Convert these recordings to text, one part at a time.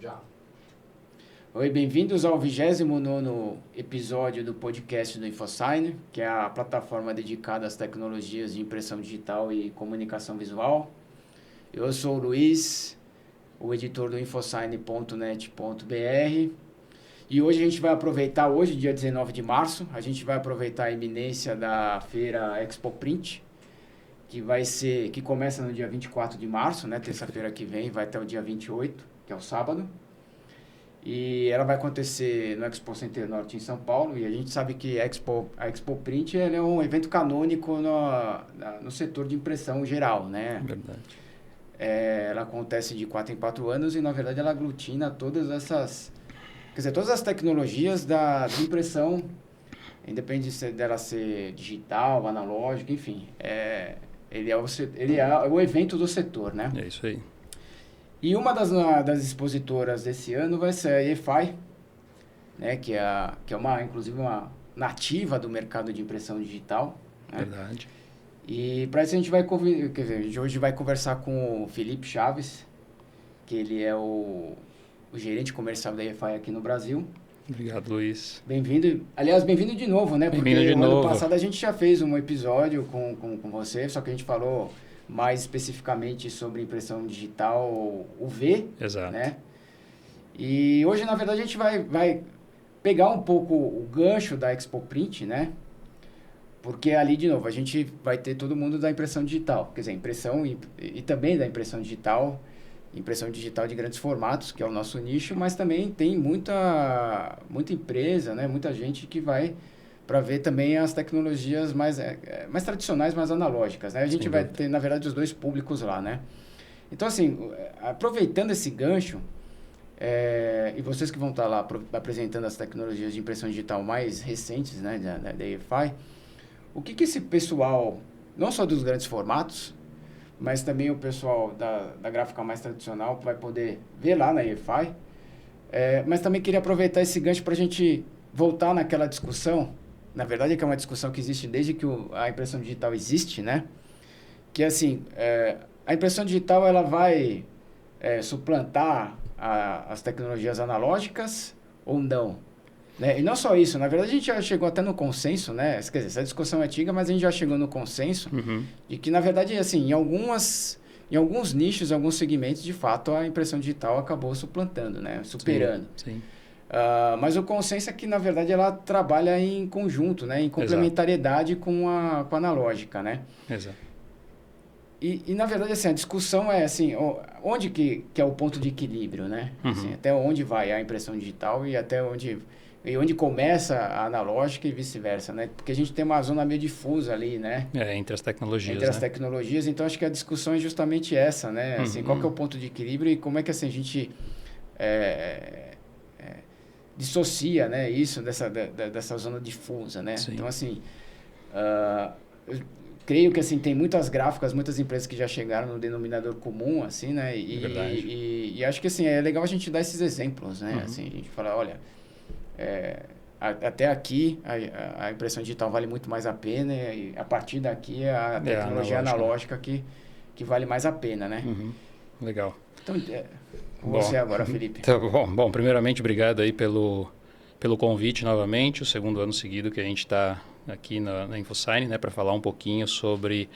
Já. Oi, bem-vindos ao 29º episódio do podcast do InfoSign, que é a plataforma dedicada às tecnologias de impressão digital e comunicação visual. Eu sou o Luiz, o editor do infosign.net.br, e hoje a gente vai aproveitar, hoje, dia 19 de março, a gente vai aproveitar a iminência da feira Expo Print, que começa no dia 24 de março, né, terça-feira que vem, vai até o dia 28, que é o sábado. E ela vai acontecer no Expo Center Norte em São Paulo, e a gente sabe que a Expo Print é um evento canônico no setor de impressão geral, né? Verdade. Ela acontece de 4 em 4 anos e, na verdade, ela aglutina todas as tecnologias de impressão, independente dela ser digital, analógica, enfim. Ele é o evento do setor, né? É isso aí. E uma das expositoras desse ano vai ser a EFI, né, que é inclusive uma nativa do mercado de impressão digital. Né? Verdade. E para isso a gente hoje vai conversar com o Felipe Chaves, que ele é o gerente comercial da EFI aqui no Brasil. Obrigado, Luiz. Bem-vindo. Aliás, bem-vindo de novo, né? Bem-vindo de Porque novo. ano passado a gente já fez um episódio com você, só que a gente falou mais especificamente sobre impressão digital UV. Exato. Né? E hoje, na verdade, a gente vai pegar um pouco o gancho da Expo Print, né? Porque ali, de novo, a gente vai ter todo mundo da impressão digital. Quer dizer, impressão e também da impressão digital de grandes formatos, que é o nosso nicho, mas também tem muita empresa, né? Muita gente que vai para ver também as tecnologias mais tradicionais, mais analógicas, né? A gente vai ter, na verdade, os dois públicos lá, né? Então, assim, aproveitando esse gancho, e vocês que vão estar lá apresentando as tecnologias de impressão digital mais recentes, né, da EFI, o que esse pessoal, não só dos grandes formatos, mas também o pessoal da gráfica mais tradicional vai poder ver lá na EFI, mas também queria aproveitar esse gancho para a gente voltar naquela discussão, na verdade que é uma discussão que existe desde que a impressão digital existe, né? Que assim, a impressão digital ela vai suplantar as tecnologias analógicas ou não? Né? E não só isso, na verdade a gente já chegou até no consenso, né? Quer dizer, essa discussão é antiga, mas a gente já chegou no consenso de que, na verdade, assim, em alguns nichos, em alguns segmentos, de fato, a impressão digital acabou suplantando, né? Superando. Sim. Mas o consenso é que, na verdade, ela trabalha em conjunto, né? Em complementariedade com a analógica, né? Exato. E, na verdade, assim, a discussão é, assim, onde que é o ponto de equilíbrio, né? Assim, até onde vai a impressão digital e onde começa a analógica e vice-versa, né? Porque a gente tem uma zona meio difusa ali, né? Entre as tecnologias, Entre as tecnologias, então acho que a discussão é justamente essa, né? Assim, qual que é o ponto de equilíbrio e como é que assim, a gente dissocia, né, isso dessa zona difusa, né? Sim. Então, assim, eu creio que assim, tem muitas gráficas, muitas empresas que já chegaram no denominador comum, assim, né? E acho que assim, é legal a gente dar esses exemplos, né? Assim, a gente fala, olha, até aqui a impressão digital vale muito mais a pena e a partir daqui é a tecnologia analógica que vale mais a pena, né? Legal. Então, você agora, Felipe. Tá bom, primeiramente, obrigado aí pelo convite novamente, o segundo ano seguido que a gente está aqui na InfoSign, né, para falar um pouquinho sobre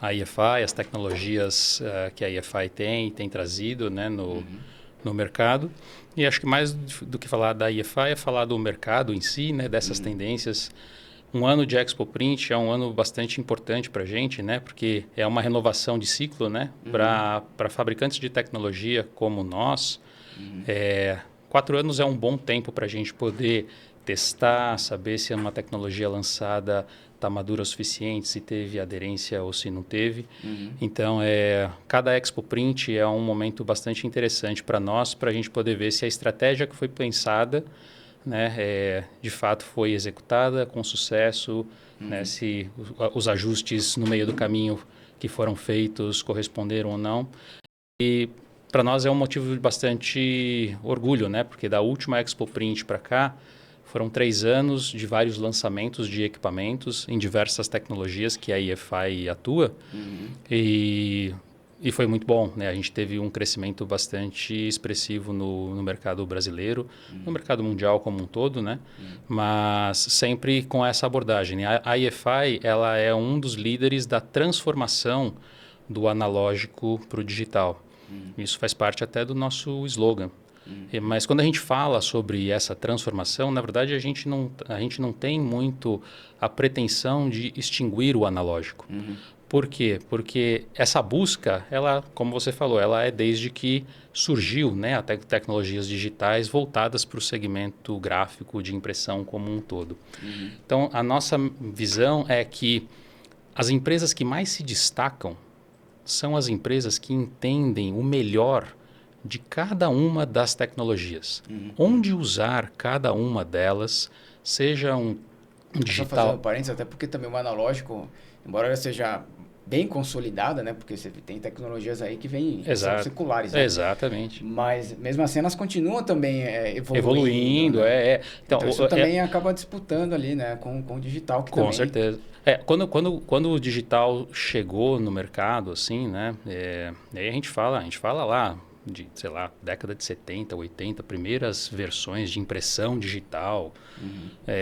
a EFI, as tecnologias que a EFI tem trazido, né, no mercado. E acho que mais do que falar da EFI é falar do mercado em si, né, dessas tendências. Um ano de Expo Print é um ano bastante importante para a gente, né, porque é uma renovação de ciclo, né, para fabricantes de tecnologia como nós. 4 anos é um bom tempo para a gente poder testar, saber se uma tecnologia lançada está madura o suficiente, se teve aderência ou se não teve. Então, cada Expo Print é um momento bastante interessante para nós, para a gente poder ver se a estratégia que foi pensada, né, de fato foi executada com sucesso, né, se os ajustes no meio do caminho que foram feitos corresponderam ou não. E para nós é um motivo de bastante orgulho, né, porque da última Expo Print para cá, foram 3 anos de vários lançamentos de equipamentos em diversas tecnologias que a EFI atua. E E foi muito bom, né? A gente teve um crescimento bastante expressivo no mercado brasileiro, no mercado mundial como um todo, né? Mas sempre com essa abordagem. A EFI, ela é um dos líderes da transformação do analógico para o digital. Isso faz parte até do nosso slogan. Mas quando a gente fala sobre essa transformação, na verdade a gente não tem muito a pretensão de extinguir o analógico. Por quê? Porque essa busca, ela, como você falou, ela é desde que surgiu, né, a tecnologias digitais voltadas para o segmento gráfico de impressão como um todo. Então, a nossa visão é que as empresas que mais se destacam são as empresas que entendem o melhor de cada uma das tecnologias. Onde usar cada uma delas, seja um digital... Só fazer um parênteses, até porque também o analógico, embora ela seja bem consolidada, né? Porque você tem tecnologias aí que vêm são seculares. Né? Exatamente. Mas mesmo assim elas continuam também evoluindo. Né? Então isso também acaba disputando ali, né? Com o digital. Que com também... certeza. Quando o digital chegou no mercado, assim, né? Aí a gente fala lá de, sei lá, década de 70, 80, primeiras versões de impressão digital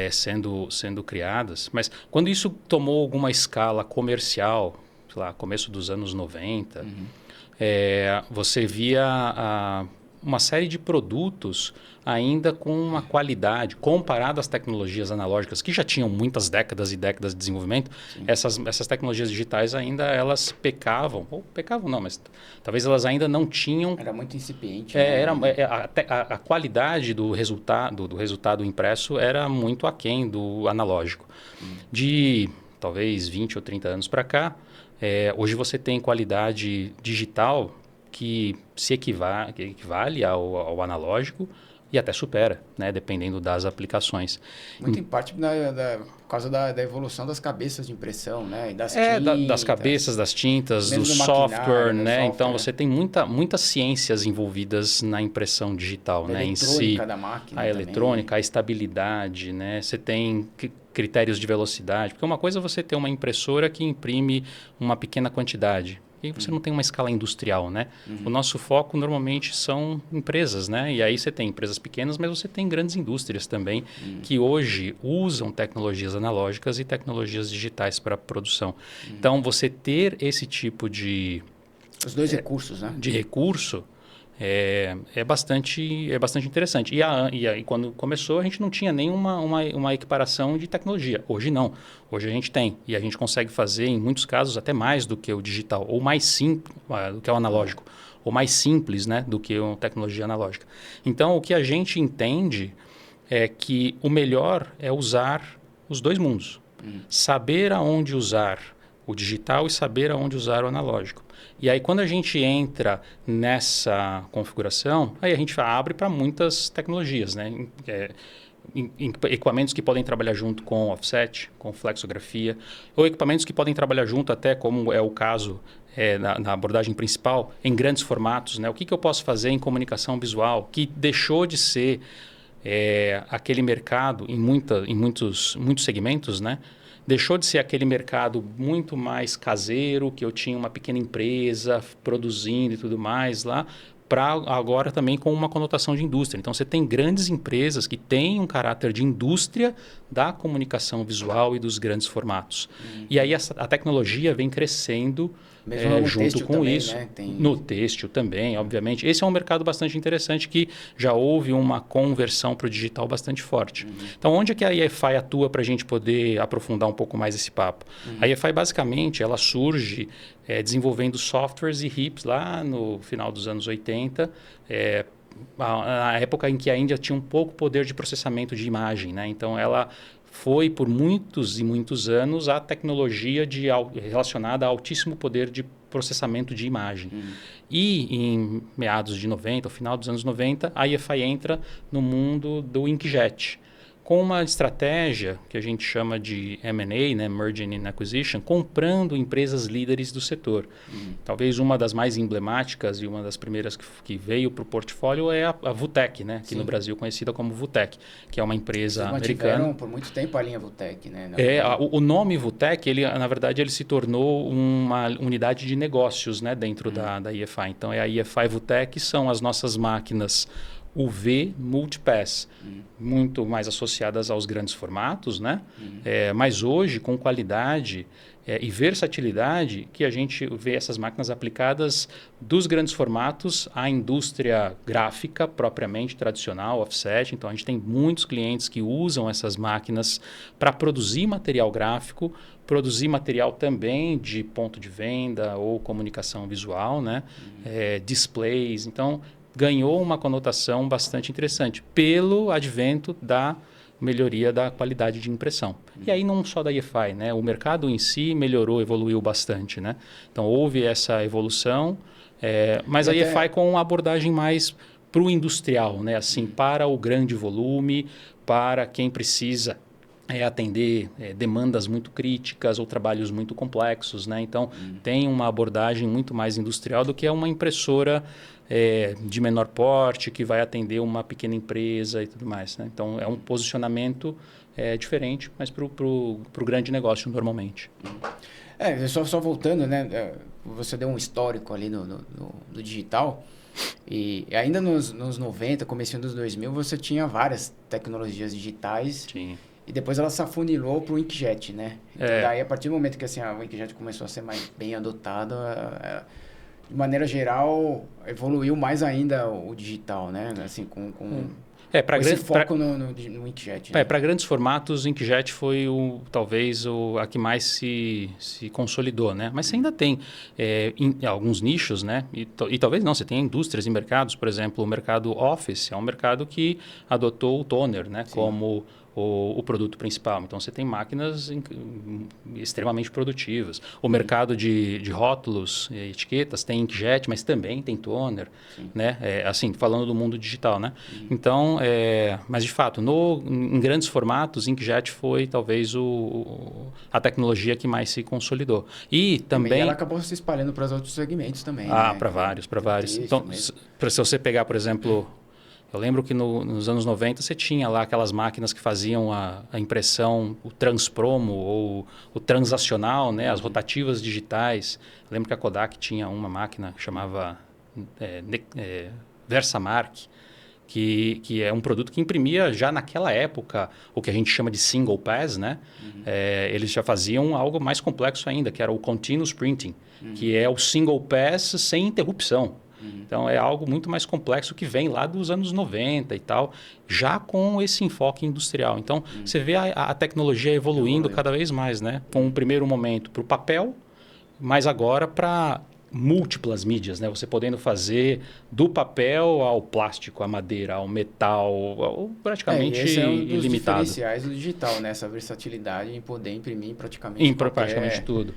sendo criadas. Mas quando isso tomou alguma escala comercial, sei lá, começo dos anos 90, você via uma série de produtos ainda com uma qualidade, comparado às tecnologias analógicas, que já tinham muitas décadas e décadas de desenvolvimento, essas tecnologias digitais ainda elas pecavam, ou pecavam não, mas talvez elas ainda não tinham... Era muito incipiente. A qualidade do resultado impresso era muito aquém do analógico. De talvez 20 ou 30 anos para cá, hoje você tem qualidade digital que se equivale ao analógico e até supera, né, dependendo das aplicações. Muito em parte por causa da evolução das cabeças de impressão, né? E das tintas. Das cabeças, das tintas, do software, né? Então você tem muitas ciências envolvidas na impressão digital, né? Em si. Da máquina a eletrônica, a estabilidade, né? Você tem critérios de velocidade. Porque uma coisa é você ter uma impressora que imprime uma pequena quantidade. E você não tem uma escala industrial, né? O nosso foco normalmente são empresas, né? E aí você tem empresas pequenas, mas você tem grandes indústrias também que hoje usam tecnologias analógicas e tecnologias digitais para a produção. Então, você ter esse tipo de... Os dois recursos, né? De recurso é bastante interessante. E aí, quando começou, a gente não tinha nenhuma uma equiparação de tecnologia. Hoje não. Hoje a gente tem. E a gente consegue fazer, em muitos casos, até mais do que o digital, ou mais simples do que o analógico, ou mais simples, né, do que a tecnologia analógica. Então, o que a gente entende é que o melhor é usar os dois mundos. Saber aonde usar o digital e saber aonde usar o analógico. E aí, quando a gente entra nessa configuração, aí a gente abre para muitas tecnologias, né? Equipamentos que podem trabalhar junto com offset, com flexografia, ou equipamentos que podem trabalhar junto até, como é o caso na abordagem principal, em grandes formatos, né? O que eu posso fazer em comunicação visual, que deixou de ser aquele mercado em muitos segmentos, né? Deixou de ser aquele mercado muito mais caseiro, que eu tinha uma pequena empresa produzindo e tudo mais lá, para agora também com uma conotação de indústria. Então, você tem grandes empresas que têm um caráter de indústria da comunicação visual e dos grandes formatos. E aí a tecnologia vem crescendo junto com também, isso. Né? No têxtil também, obviamente. Esse é um mercado bastante interessante que já houve uma conversão para o digital bastante forte. Então, onde é que a EFI atua para a gente poder aprofundar um pouco mais esse papo? A EFI, basicamente, ela surge desenvolvendo softwares e HIPs lá no final dos anos 80, a época em que a Índia tinha um pouco poder de processamento de imagem, né? Então, ela foi por muitos e muitos anos a tecnologia relacionada a altíssimo poder de processamento de imagem. E em meados de 90, ao final dos anos 90, a EFI entra no mundo do inkjet. com uma estratégia que a gente chama de M&A, né, Merging and Acquisition, comprando empresas líderes do setor. Talvez uma das mais emblemáticas e uma das primeiras que veio para o portfólio é a Vutec, né, aqui no Brasil conhecida como Vutec, que é uma empresa americana. Por muito tempo a linha Vutec, né? O nome Vutec, na verdade, ele se tornou uma unidade de negócios, né, dentro da EFI. Então, a EFI Vutec são as nossas máquinas UV Multipass, muito mais associadas aos grandes formatos, né? Mas hoje, com qualidade e versatilidade, que a gente vê essas máquinas aplicadas dos grandes formatos à indústria gráfica propriamente tradicional, offset. Então, a gente tem muitos clientes que usam essas máquinas para produzir material gráfico, produzir material também de ponto de venda ou comunicação visual, né? Displays. Então, ganhou uma conotação bastante interessante pelo advento da melhoria da qualidade de impressão. E aí não só da EFI, né? O mercado em si melhorou, evoluiu bastante, né? Então houve essa evolução, mas a EFI com uma abordagem mais para o industrial, né? Assim, para o grande volume, para quem precisa atender demandas muito críticas ou trabalhos muito complexos, né? Então tem uma abordagem muito mais industrial do que uma impressora de menor porte, que vai atender uma pequena empresa e tudo mais, né? Então, é um posicionamento diferente, mas para o grande negócio, normalmente. Só voltando, né? Você deu um histórico ali no digital, e ainda nos 90, comecinho dos 2000, você tinha várias tecnologias digitais. Sim. E depois ela se afunilou para o inkjet, né? Então, daí, a partir do momento que assim, o inkjet começou a ser mais bem adotado, de maneira geral, evoluiu mais ainda o digital, né? Assim, com esse foco no inkjet. Né? Para grandes formatos, o inkjet foi talvez a que mais se consolidou, né? Mas você ainda tem alguns nichos, né? E talvez não, você tem indústrias e mercados, por exemplo, o mercado Office é um mercado que adotou o toner, né? Como o produto principal. Então, você tem máquinas extremamente produtivas. O mercado de rótulos e etiquetas tem inkjet, mas também tem toner, né? Assim, falando do mundo digital, né? Então, mas de fato, em grandes formatos, inkjet foi talvez a tecnologia que mais se consolidou. E também... ela acabou se espalhando para os outros segmentos também, né? Para vários. Então, se você pegar, por exemplo... Eu lembro que nos anos 90 você tinha lá aquelas máquinas que faziam a impressão, o transpromo ou o transacional, né? As rotativas digitais. Eu lembro que a Kodak tinha uma máquina que chamava Versamark, que é um produto que imprimia já naquela época o que a gente chama de single pass, né? Eles já faziam algo mais complexo ainda, que era o continuous printing, que é o single pass sem interrupção. Então, é algo muito mais complexo que vem lá dos anos 90 e tal, já com esse enfoque industrial. Então, você vê a tecnologia evoluindo cada vez mais, né? Com um primeiro momento para o papel, mas agora para múltiplas mídias, né? Você podendo fazer do papel ao plástico, à madeira, ao metal, praticamente esse é um dos ilimitado. Diferenciais do digital, né? Essa versatilidade em poder imprimir praticamente praticamente tudo.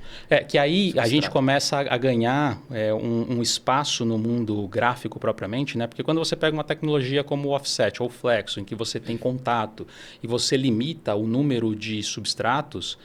Que aí a gente começa a ganhar um espaço no mundo gráfico propriamente, né? Porque quando você pega uma tecnologia como o offset ou o flexo, em que você tem contato e você limita o número de substratos,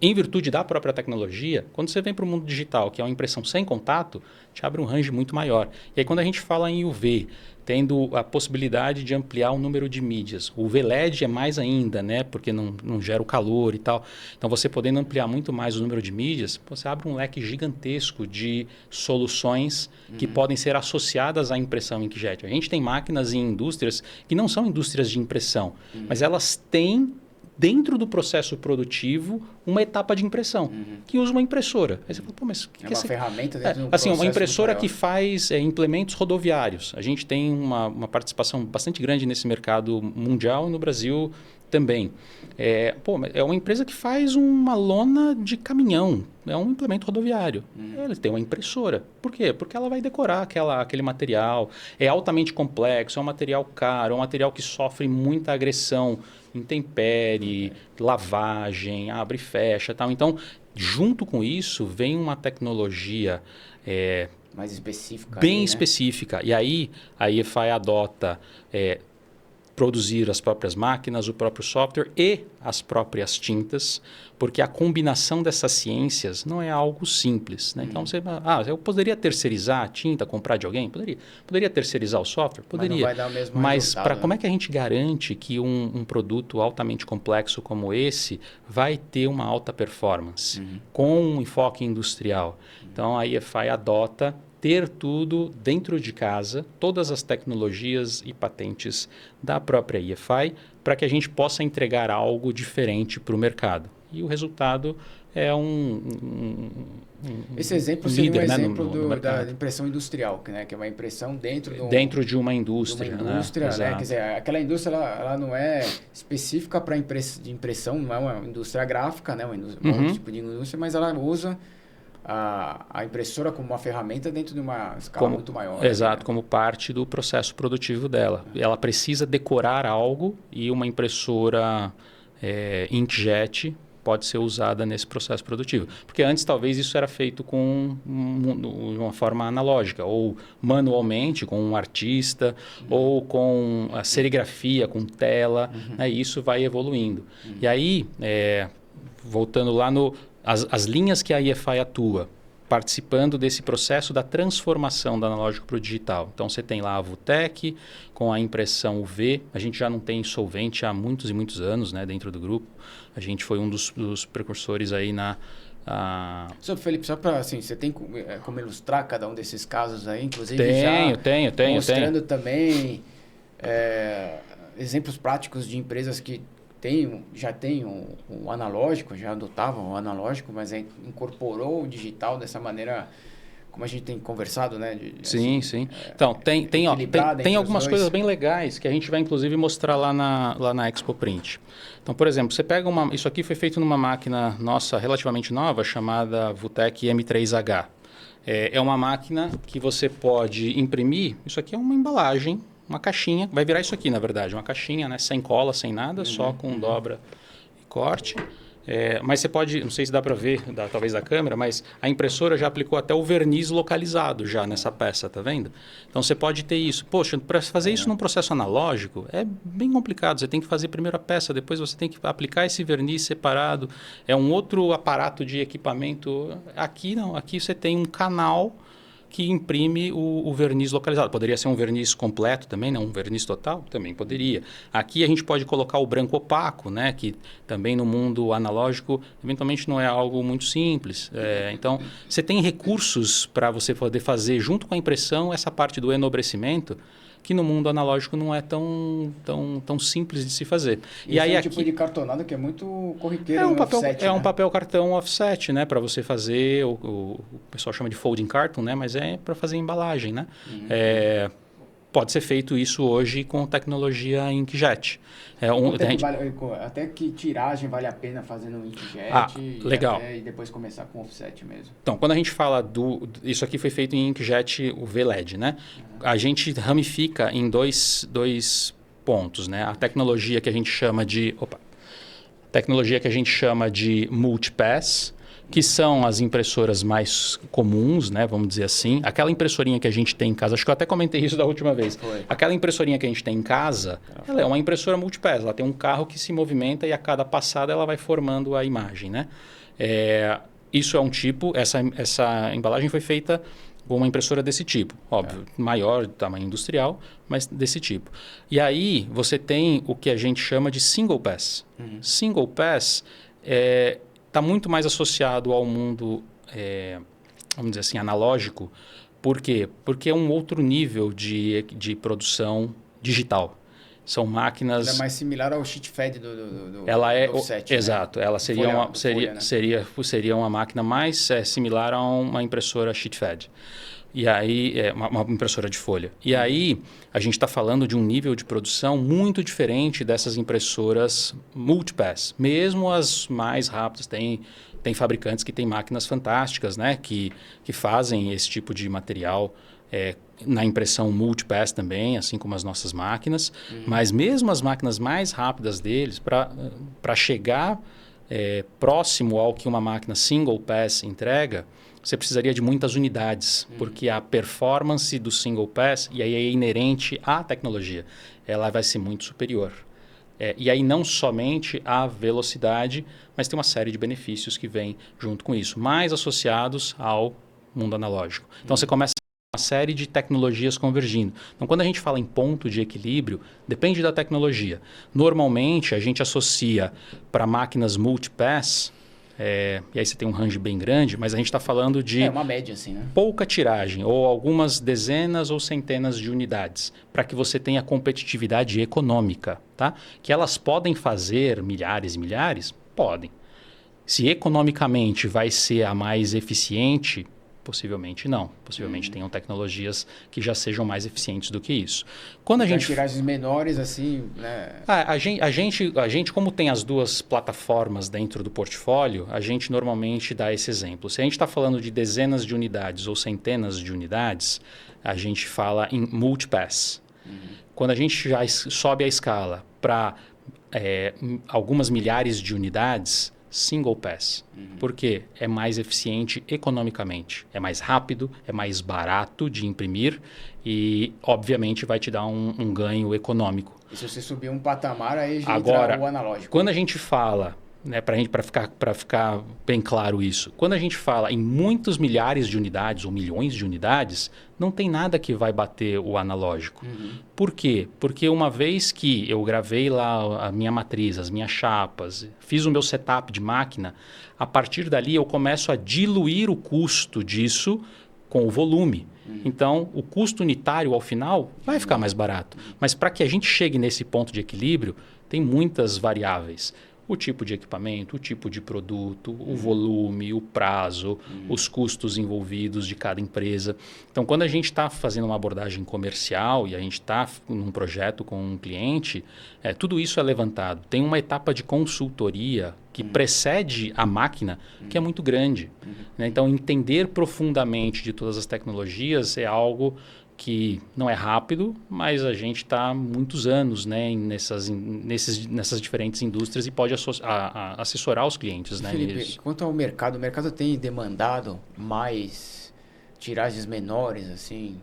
em virtude da própria tecnologia, quando você vem para o mundo digital, que é uma impressão sem contato, te abre um range muito maior. E aí quando a gente fala em UV, tendo a possibilidade de ampliar o número de mídias, o UV LED é mais ainda, né? Porque não gera o calor e tal. Então você podendo ampliar muito mais o número de mídias, você abre um leque gigantesco de soluções que podem ser associadas à impressão inkjet. A gente tem máquinas em indústrias que não são indústrias de impressão, mas elas têm dentro do processo produtivo uma etapa de impressão, que usa uma impressora. Aí você fala, pô, mas uma ferramenta dentro do assim, processo uma impressora que faz implementos rodoviários. A gente tem uma participação bastante grande nesse mercado mundial e no Brasil também. É uma empresa que faz uma lona de caminhão, é um implemento rodoviário. Ele tem uma impressora. Por quê? Porque ela vai decorar aquele material. É altamente complexo, é um material caro, é um material que sofre muita agressão, intempérie, lavagem, abre e fecha, tal. Então, junto com isso, vem uma tecnologia mais específica. Bem específica. E aí a EFI adota produzir as próprias máquinas, o próprio software e as próprias tintas, porque a combinação dessas ciências não é algo simples, né? Então, eu poderia terceirizar a tinta, comprar de alguém? Poderia. Poderia terceirizar o software? Poderia. Mas não vai dar o mesmo Mas resultado, como né? é que a gente garante que um produto altamente complexo como esse vai ter uma alta performance com um enfoque industrial? Então, a EFI adota ter tudo dentro de casa, todas as tecnologias e patentes da própria EFI, para que a gente possa entregar algo diferente para o mercado. E o resultado é Esse exemplo um seria líder, um exemplo no mercado. da impressão industrial, né? Que é uma impressão Dentro de uma indústria. de uma indústria, né? né? Exato. Quer dizer, aquela indústria ela não é específica para de impressão, não é uma indústria gráfica, né? Um outro tipo de indústria, mas ela usa a impressora como uma ferramenta dentro de uma escala muito maior. Exato, né? como parte do processo produtivo dela. Ela precisa decorar algo e uma impressora inkjet pode ser usada nesse processo produtivo. Porque antes talvez isso era feito de uma forma analógica, ou manualmente, com um artista, ou com a serigrafia, com tela, né? E isso vai evoluindo. E aí, voltando lá as linhas que a EFI atua, participando desse processo da transformação do analógico para o digital. Então, você tem lá a Vutec com a impressão UV. A gente já não tem solvente há muitos e muitos anos, né, dentro do grupo. A gente foi um dos precursores aí Só, Felipe, só para, assim, você tem como ilustrar cada um desses casos aí, inclusive Tenho. mostrando também exemplos práticos de empresas que já tem o analógico, já adotavam o analógico, mas incorporou o digital dessa maneira, como a gente tem conversado, né? Sim. Então, tem algumas coisas bem legais que a gente vai, inclusive, mostrar lá na Expo Print. Então, por exemplo, você pega isso aqui foi feito numa máquina nossa relativamente nova, chamada Vutec M3H. É uma máquina que você pode imprimir, isso aqui é uma embalagem, uma caixinha, vai virar isso aqui, na verdade, uma caixinha, né, sem cola, sem nada, só com dobra e corte. Mas você pode, não sei se dá para ver, talvez da câmera, mas a impressora já aplicou até o verniz localizado já nessa peça, tá vendo? Então você pode ter isso. Poxa, para fazer isso num processo analógico é bem complicado. Você tem que fazer primeiro a peça, depois você tem que aplicar esse verniz separado. É um outro aparato de equipamento. Aqui não, aqui você tem um canal que imprime o verniz localizado. Poderia ser um verniz completo também, não? Um verniz total? Também poderia. Aqui a gente pode colocar o branco opaco, né? Que também no mundo analógico, eventualmente não é algo muito simples. Então, você tem recursos para você poder fazer, junto com a impressão, essa parte do enobrecimento, que no mundo analógico não é tão simples de se fazer. E aí, é um tipo de cartonado que é muito corriqueiro no offset, um papel cartão offset, né? Para você fazer, o pessoal chama de folding carton, né? Mas é para fazer embalagem, né? Pode ser feito isso hoje com tecnologia inkjet. Até que tiragem vale a pena fazendo um inkjet legal. E depois começar com offset mesmo. Então, quando a gente fala isso aqui foi feito em inkjet UV LED, né? A gente ramifica em dois pontos, né? A tecnologia que a gente chama de multipass, que são as impressoras mais comuns, né? Vamos dizer assim. Aquela impressorinha que a gente tem em casa, acho que eu até comentei isso da última vez. Foi. Aquela impressorinha que a gente tem em casa, ela é uma impressora multipass. Ela tem um carro que se movimenta e a cada passada ela vai formando a imagem, né? Isso é um tipo, essa embalagem foi feita com uma impressora desse tipo. Óbvio, maior, tamanho industrial, mas desse tipo. E aí você tem o que a gente chama de single pass. Single pass está muito mais associado ao mundo, vamos dizer assim, analógico. Por quê? Porque é um outro nível de produção digital. São máquinas... Ela é mais similar ao sheet fed do offset. Exato. Ela seria uma máquina mais similar a uma impressora sheet fed. E aí, uma impressora de folha. E aí, a gente está falando de um nível de produção muito diferente dessas impressoras multipass. Mesmo as mais rápidas, tem fabricantes que têm máquinas fantásticas, né? Que fazem esse tipo de material na impressão multipass também, assim como as nossas máquinas. Mas mesmo as máquinas mais rápidas deles, para chegar próximo ao que uma máquina single pass entrega, você precisaria de muitas unidades, porque a performance do single pass, e aí é inerente à tecnologia, ela vai ser muito superior. E aí não somente a velocidade, mas tem uma série de benefícios que vêm junto com isso, mais associados ao mundo analógico. Então você começa uma série de tecnologias convergindo. Então quando a gente fala em ponto de equilíbrio, depende da tecnologia. Normalmente a gente associa para máquinas multipass, e aí você tem um range bem grande, mas a gente está falando de uma média assim, né? pouca tiragem, ou algumas dezenas ou centenas de unidades, para que você tenha competitividade econômica. Tá? Que elas podem fazer milhares e milhares? Podem. Se economicamente vai ser a mais eficiente, possivelmente não. Possivelmente tenham tecnologias que já sejam mais eficientes do que isso. Quando a gente tiragens menores assim, né? A gente, como tem as duas plataformas dentro do portfólio, a gente normalmente dá esse exemplo. Se a gente está falando de dezenas de unidades ou centenas de unidades, a gente fala em multipass. Quando a gente já sobe a escala para algumas milhares de unidades, single pass. Por quê? É mais eficiente economicamente. É mais rápido, é mais barato de imprimir e, obviamente, vai te dar um ganho econômico. E se você subir um patamar, aí já entra o analógico. Quando a gente fala, né, para ficar bem claro isso, quando a gente fala em muitos milhares de unidades ou milhões de unidades, não tem nada que vai bater o analógico. Por quê? Porque uma vez que eu gravei lá a minha matriz, as minhas chapas, fiz o meu setup de máquina, a partir dali eu começo a diluir o custo disso com o volume. Então, o custo unitário ao final vai ficar mais barato. Mas para que a gente chegue nesse ponto de equilíbrio, tem muitas variáveis. O tipo de equipamento, o tipo de produto, o volume, o prazo, os custos envolvidos de cada empresa. Então, quando a gente está fazendo uma abordagem comercial e a gente está num projeto com um cliente, tudo isso é levantado. Tem uma etapa de consultoria que precede a máquina, que é muito grande. Né? Então, entender profundamente de todas as tecnologias é algo que não é rápido, mas a gente está há muitos anos, né, nessas diferentes indústrias e pode assessorar os clientes. Né, Felipe, nisso. Quanto ao mercado, o mercado tem demandado mais tiragens menores, assim?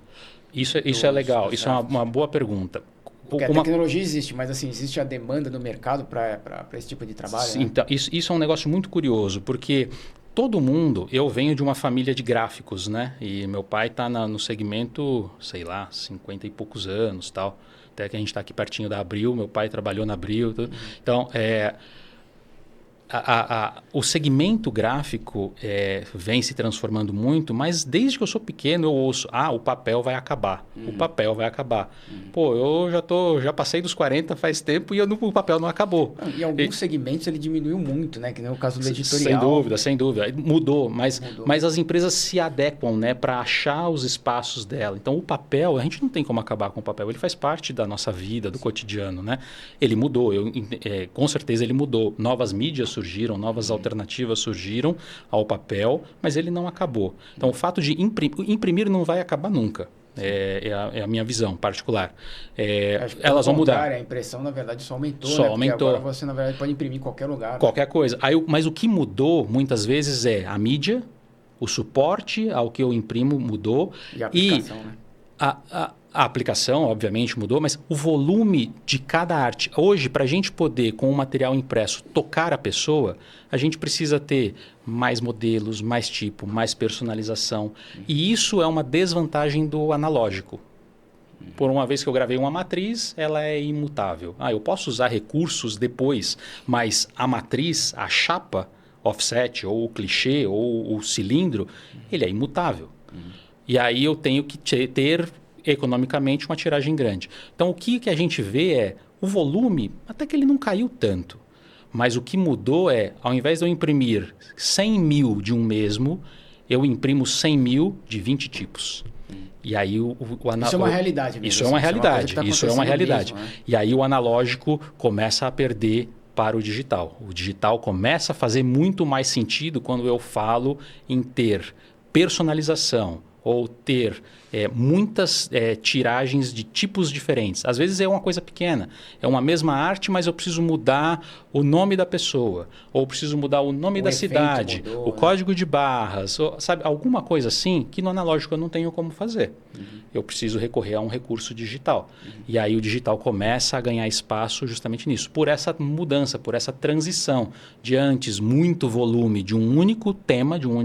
Isso é legal, isso é uma boa pergunta. Porque a tecnologia existe, mas assim, existe a demanda no mercado para esse tipo de trabalho? Sim, né? Então, isso é um negócio muito curioso, porque todo mundo, eu venho de uma família de gráficos, né? E meu pai está no segmento, sei lá, 50 e poucos anos, tal. Até que a gente está aqui pertinho da Abril, meu pai trabalhou na Abril. Então, o segmento gráfico vem se transformando muito, mas desde que eu sou pequeno eu ouço, o papel vai acabar, o papel vai acabar. Pô, eu já passei dos 40 faz tempo e o papel não acabou. Em alguns segmentos ele diminuiu muito, né? Que nem o caso do editorial. Sem dúvida. Mudou, mas as empresas se adequam, né, para achar os espaços dela. Então o papel, a gente não tem como acabar com o papel, ele faz parte da nossa vida, do cotidiano, né? Ele mudou, com certeza ele mudou. Novas mídias surgiram, novas alternativas surgiram ao papel, mas ele não acabou. Então, o fato de imprimir não vai acabar nunca. É a minha visão particular. Elas vão mudar. A impressão, na verdade, só aumentou. Só né? aumentou. Agora você, na verdade, pode imprimir em qualquer lugar. Qualquer coisa. Mas o que mudou, muitas vezes, é a mídia, o suporte ao que eu imprimo mudou. E a aplicação, né? A aplicação, obviamente, mudou, mas o volume de cada arte. Hoje, para a gente poder, com o material impresso, tocar a pessoa, a gente precisa ter mais modelos, mais tipo, mais personalização. E isso é uma desvantagem do analógico. Por uma vez que eu gravei uma matriz, ela é imutável. Eu posso usar recursos depois, mas a matriz, a chapa, offset, ou o clichê, ou o cilindro, ele é imutável. E aí eu tenho que ter economicamente uma tiragem grande. Então o que a gente vê é o volume, até que ele não caiu tanto. Mas o que mudou é, ao invés de eu imprimir 100 mil de um mesmo, eu imprimo 100 mil de 20 tipos. E aí Isso é uma realidade mesmo. Isso é uma realidade. Isso é uma realidade. Mesmo, né? E aí o analógico começa a perder para o digital. O digital começa a fazer muito mais sentido quando eu falo em ter personalização, ou ter muitas tiragens de tipos diferentes. Às vezes é uma coisa pequena, é uma mesma arte, mas eu preciso mudar o nome da pessoa, ou preciso mudar o nome da cidade, mudou, o código de barras, ou, sabe, alguma coisa assim que no analógico eu não tenho como fazer. Eu preciso recorrer a um recurso digital. E aí o digital começa a ganhar espaço justamente nisso, por essa mudança, por essa transição de antes muito volume de um único tema, de uma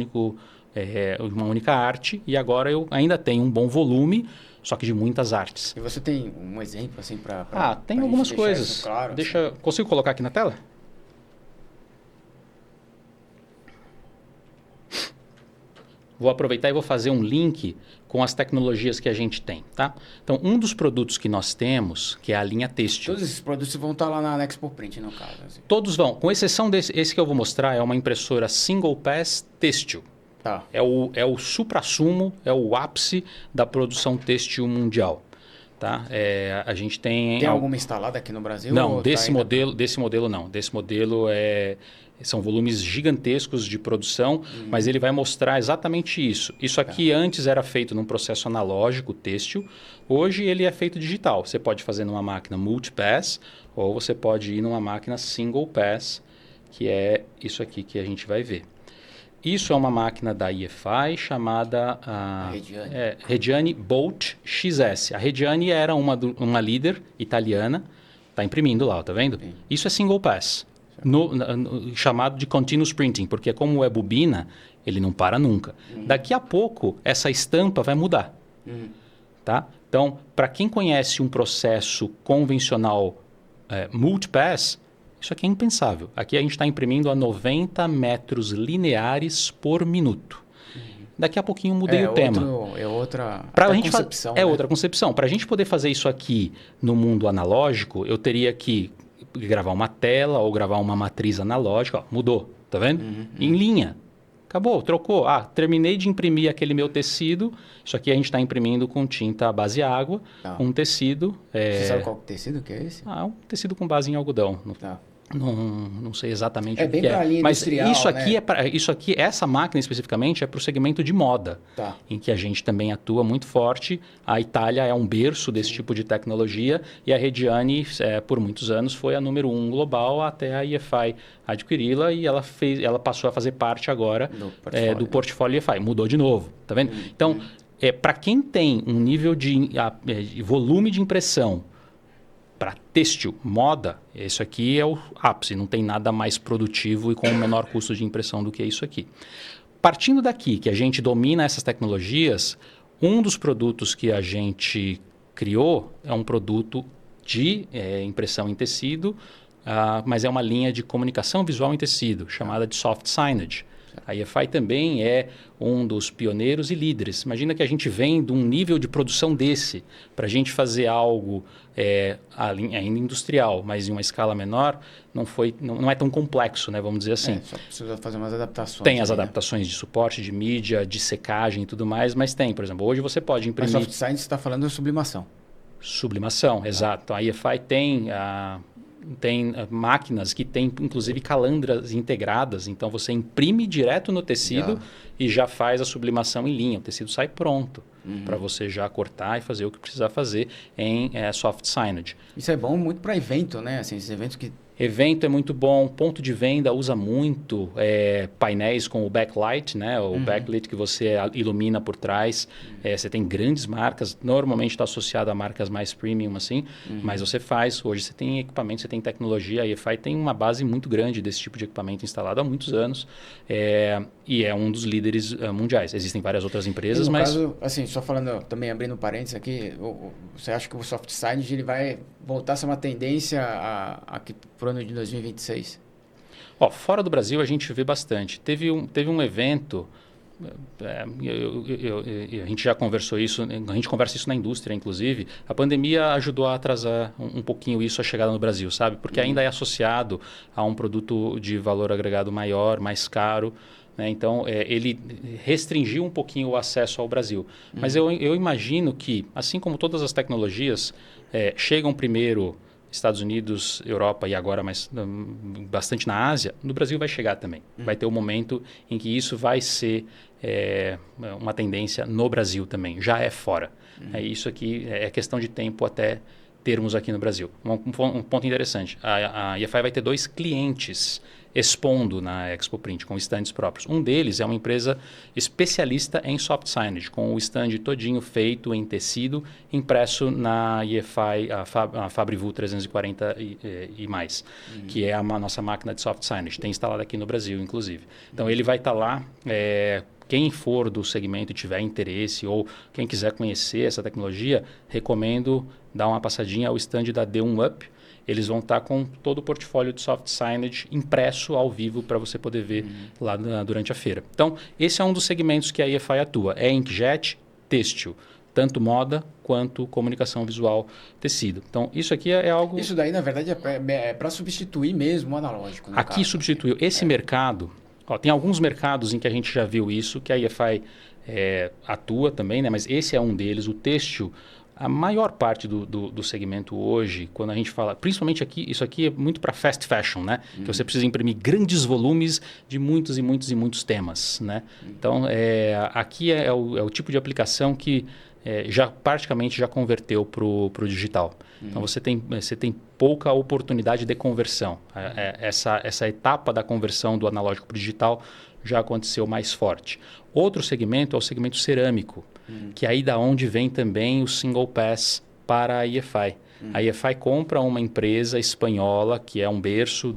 única arte, e agora eu ainda tenho um bom volume, só que de muitas artes. E você tem um exemplo assim para tem algumas coisas. Claro, Consigo colocar aqui na tela? Vou aproveitar e vou fazer um link com as tecnologias que a gente tem, tá? Então, um dos produtos que nós temos, que é a linha têxtil. Todos esses produtos vão estar lá na Expo Print, no caso. Assim. Todos vão, com exceção esse que eu vou mostrar, é uma impressora single pass têxtil. Tá. É o suprassumo, é o ápice da produção têxtil mundial. Tá? A gente tem... Tem alguma instalada aqui no Brasil? Não, desse modelo não. Desse modelo são volumes gigantescos de produção, mas ele vai mostrar exatamente isso. Isso aqui antes era feito num processo analógico têxtil, hoje ele é feito digital. Você pode fazer numa máquina multipass ou você pode ir numa máquina single pass, que é isso aqui que a gente vai ver. Isso é uma máquina da EFI chamada Reggiani Bolt XS. A Reggiani era uma líder italiana, está imprimindo lá, tá vendo? Sim. Isso é single pass, chamado de continuous printing, porque como é bobina, ele não para nunca. Daqui a pouco, essa estampa vai mudar. Tá? Então, para quem conhece um processo convencional multipass, isso aqui é impensável. Aqui a gente está imprimindo a 90 metros lineares por minuto. Daqui a pouquinho mudei o tema. É outra concepção. Outra concepção. Para a gente poder fazer isso aqui no mundo analógico, eu teria que gravar uma tela ou gravar uma matriz analógica. Ó, mudou, tá vendo? Em linha. Acabou, trocou. Terminei de imprimir aquele meu tecido. Isso aqui a gente está imprimindo com tinta base água. Um tecido. Você sabe qual tecido que é esse? Um tecido com base em algodão. Não sei exatamente o que é. É bem para a linha industrial, isso aqui, essa máquina especificamente é para o segmento de moda, em que a gente também atua muito forte. A Itália é um berço desse tipo de tecnologia e a Reggiani, por muitos anos, foi a número 1 global até a EFI adquiri-la e ela passou a fazer parte agora do portfólio EFI. Mudou de novo, tá vendo? Então, para quem tem um nível de volume de impressão para têxtil, moda, isso aqui é o ápice, não tem nada mais produtivo e com o menor custo de impressão do que isso aqui. Partindo daqui, que a gente domina essas tecnologias, um dos produtos que a gente criou é um produto de impressão em tecido, mas é uma linha de comunicação visual em tecido, chamada de soft signage. A EFI também é um dos pioneiros e líderes. Imagina que a gente vem de um nível de produção desse, para a gente fazer algo ainda industrial, mas em uma escala menor, não é tão complexo, né? Vamos dizer assim. Só precisa fazer umas adaptações. Tem as adaptações de suporte, de mídia, de secagem e tudo mais, mas tem, por exemplo, hoje você pode imprimir... A soft sign você está falando de sublimação. Sublimação, exato. A EFI tem máquinas que têm, inclusive, calandras integradas. Então, você imprime direto no tecido e já faz a sublimação em linha. O tecido sai pronto para você já cortar e fazer o que precisar fazer em soft signage. Isso é bom muito para evento, né? Assim, esses eventos que... Evento é muito bom, ponto de venda usa muito painéis com o backlight, né? O backlit que você ilumina por trás. Você tem grandes marcas, normalmente está associado a marcas mais premium assim, mas você faz, hoje você tem equipamento, você tem tecnologia, a EFI tem uma base muito grande desse tipo de equipamento instalado há muitos anos e é um dos líderes mundiais. Existem várias outras empresas, mas... No caso, assim, só falando, também abrindo parênteses aqui, você acha que o soft signage ele vai voltar a ser uma tendência para o ano de 2026? Fora do Brasil a gente vê bastante. Teve um evento, a gente já conversou isso, a gente conversa isso na indústria, inclusive. A pandemia ajudou a atrasar um pouquinho isso a chegada no Brasil, sabe? Porque ainda é associado a um produto de valor agregado maior, mais caro. Né? Então, ele restringiu um pouquinho o acesso ao Brasil. Mas eu imagino que, assim como todas as tecnologias chegam primeiro Estados Unidos, Europa e agora bastante na Ásia, no Brasil vai chegar também. Vai ter um momento em que isso vai ser uma tendência no Brasil também, já é fora. Isso aqui é questão de tempo até termos aqui no Brasil. Um ponto interessante, a EFI vai ter 2 clientes expondo na Expo Print, com stands próprios. Um deles é uma empresa especialista em soft signage, com o stand todinho feito em tecido, impresso na EFI, a Fabrivu 340 e mais, que é a nossa máquina de soft signage. Tem instalada aqui no Brasil, inclusive. Então, ele vai estar lá. Quem for do segmento e tiver interesse ou quem quiser conhecer essa tecnologia, recomendo dar uma passadinha ao stand da D1UP. Eles vão estar com todo o portfólio de soft signage impresso ao vivo para você poder ver lá durante a feira. Então, esse é um dos segmentos que a EFI atua. É inkjet, têxtil, tanto moda quanto comunicação visual, tecido. Então, isso aqui é algo... Isso daí, na verdade, é para substituir mesmo o analógico. Aqui caso. Substituiu. Esse mercado... tem alguns mercados em que a gente já viu isso, que a EFI atua também, né? Mas esse é um deles. O têxtil, a maior parte do segmento hoje, quando a gente fala, principalmente aqui, isso aqui é muito para fast fashion, né? Que você precisa imprimir grandes volumes de muitos e muitos e muitos temas, né? Então, aqui é o tipo de aplicação que praticamente já converteu para o digital. Então, você tem pouca oportunidade de conversão. Essa etapa da conversão do analógico para o digital já aconteceu mais forte. Outro segmento é o segmento cerâmico, que aí da onde vem também o single pass para a EFI. A EFI compra uma empresa espanhola, que é um berço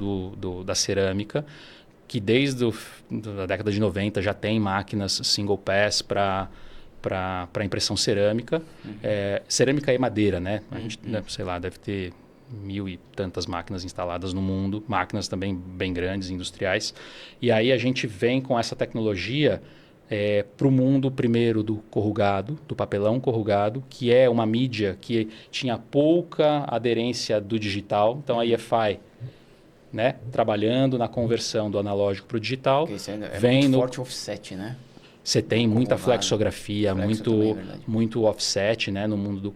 da cerâmica, que desde a década de 90 já tem máquinas single pass para impressão cerâmica. Cerâmica e madeira, né? A gente, sei lá, deve ter 1.000 e tantas máquinas instaladas no mundo, máquinas também bem grandes, industriais. E aí a gente vem com essa tecnologia para o mundo primeiro do corrugado, do papelão corrugado, que é uma mídia que tinha pouca aderência do digital. Então a EFI, né, trabalhando na conversão do analógico para o digital, vem muito forte offset, né? Você tem muita flexografia, muito offset, né, no mundo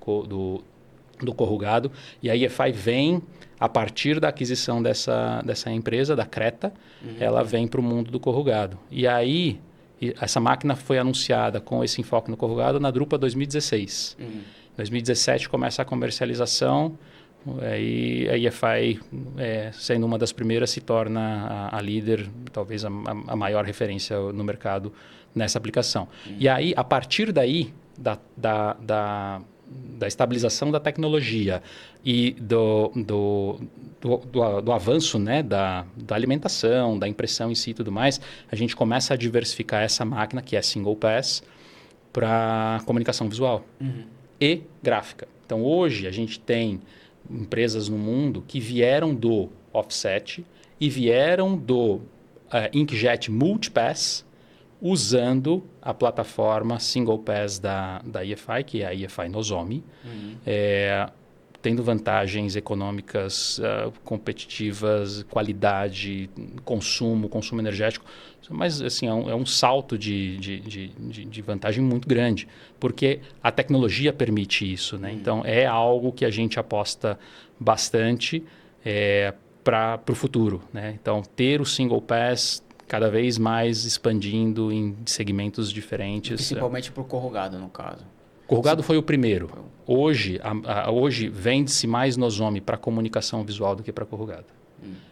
do corrugado. E a EFI vem, a partir da aquisição dessa empresa, da Creta, ela vem para o mundo do corrugado. E aí, essa máquina foi anunciada com esse enfoque no corrugado na Drupa 2016. Em 2017 começa a comercialização, e a EFI, sendo uma das primeiras, se torna a líder, talvez a maior referência no mercado nessa aplicação. E aí, a partir daí, da estabilização da tecnologia e do avanço, né, da alimentação, da impressão em si e tudo mais, a gente começa a diversificar essa máquina, que é single pass, para comunicação visual e gráfica. Então, hoje, a gente tem empresas no mundo que vieram do offset e vieram do inkjet multipass, usando a plataforma single pass da EFI, que é a EFI Nozomi, tendo vantagens econômicas, competitivas, qualidade, consumo energético. Mas assim, é um salto de vantagem muito grande, porque a tecnologia permite isso, né? Então, é algo que a gente aposta bastante para o futuro, né? Então, ter o single pass cada vez mais expandindo em segmentos diferentes. Principalmente para o corrugado, no caso. Corrugado foi o primeiro. Hoje vende-se mais Nozomi para comunicação visual do que para corrugado.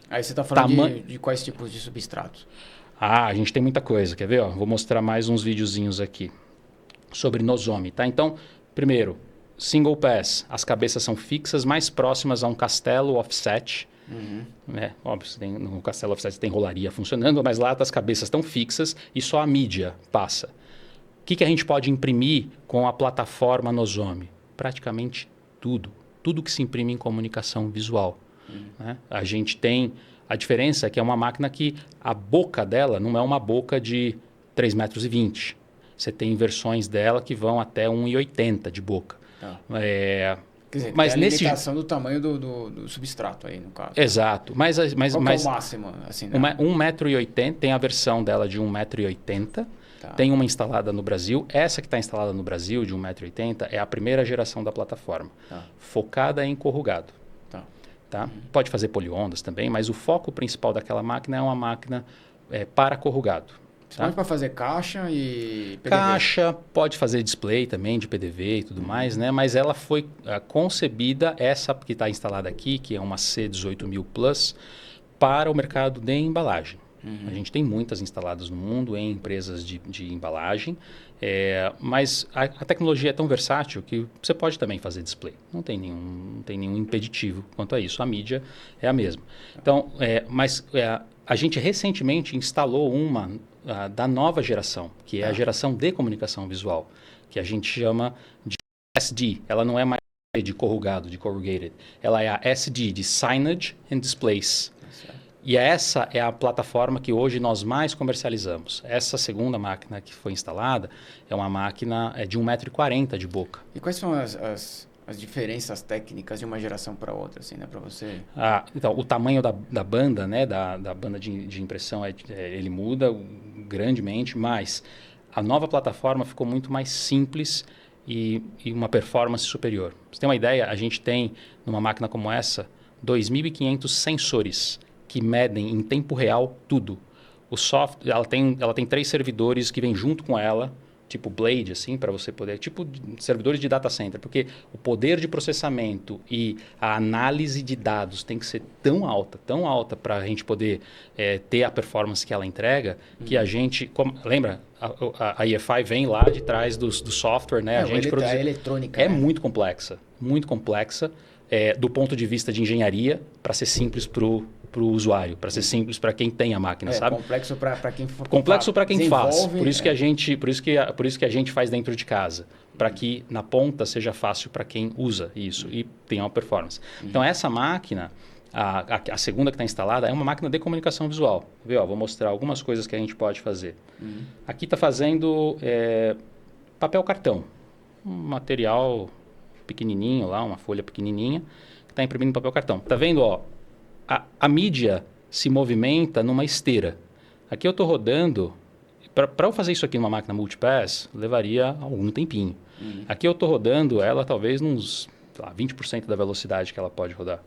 Aí você está falando de quais tipos de substratos? A gente tem muita coisa. Quer ver? Vou mostrar mais uns videozinhos aqui sobre Nozomi. Tá? Então, primeiro, single pass. As cabeças são fixas, mais próximas a um castelo offset. Né? Óbvio, no castelo offset tem rolaria funcionando, mas lá as cabeças estão fixas e só a mídia passa. O que a gente pode imprimir com a plataforma Nozomi? Praticamente tudo. Tudo que se imprime em comunicação visual. Né? A gente tem... A diferença é que é uma máquina que a boca dela não é uma boca de 3,20 metros. Você tem versões dela que vão até 1,80 de boca. Quer dizer, mas tem a limitação do tamanho do substrato aí, no caso. Exato. Qual é o máximo? Assim, 1,80 metro, tem a versão dela de 1,80 metro. Tem uma instalada no Brasil. Essa que está instalada no Brasil, de 1,80 metro, é a primeira geração da plataforma. Focada em corrugado. Tá? Pode fazer poliondas também, mas o foco principal daquela máquina é uma máquina para corrugado. Tá? Pode para fazer caixa e PDV. Caixa, pode fazer display também de PDV e tudo mais, né? Mas ela foi concebida, essa que está instalada aqui, que é uma C18000 Plus, para o mercado de embalagem. A gente tem muitas instaladas no mundo em empresas de embalagem, mas a tecnologia é tão versátil que você pode também fazer display. Não tem nenhum impeditivo quanto a isso. A mídia é a mesma. Então, a gente recentemente instalou uma da nova geração, que é a geração de comunicação visual, que a gente chama de SD. Ela não é mais de corrugado, de corrugated. Ela é a SD, de Signage and Displays. E essa é a plataforma que hoje nós mais comercializamos. Essa segunda máquina que foi instalada é uma máquina de 1,40 m de boca. E quais são as diferenças técnicas de uma geração para outra, assim, né, para você? Então, o tamanho da banda, né, da banda de impressão, ele muda grandemente, mas a nova plataforma ficou muito mais simples e uma performance superior. Pra você ter uma ideia, a gente tem, numa máquina como essa, 2.500 sensores que medem em tempo real tudo. O software, ela tem 3 servidores que vêm junto com ela, tipo Blade, assim, para você poder... Tipo servidores de data center, porque o poder de processamento e a análise de dados tem que ser tão alta para a gente poder ter a performance que ela entrega, que a gente... lembra? A EFI vem lá de trás do software, né? A eletrônica. É muito complexa. Muito complexa do ponto de vista de engenharia, para ser simples para o usuário, para ser simples para quem tem a máquina, sabe? Complexo para quem for, complexo para quem faz. Por isso que a gente faz dentro de casa, para que na ponta seja fácil para quem usa isso e tenha uma performance. Então essa máquina, a segunda que está instalada, é uma máquina de comunicação visual. Vou mostrar algumas coisas que a gente pode fazer. Aqui está fazendo papel cartão, um material pequenininho lá, uma folha pequenininha que está imprimindo papel cartão. Tá vendo, ó? A mídia se movimenta numa esteira. Aqui eu estou rodando... Para eu fazer isso aqui numa máquina multipass, levaria algum tempinho. Aqui eu estou rodando ela talvez uns 20% da velocidade que ela pode rodar.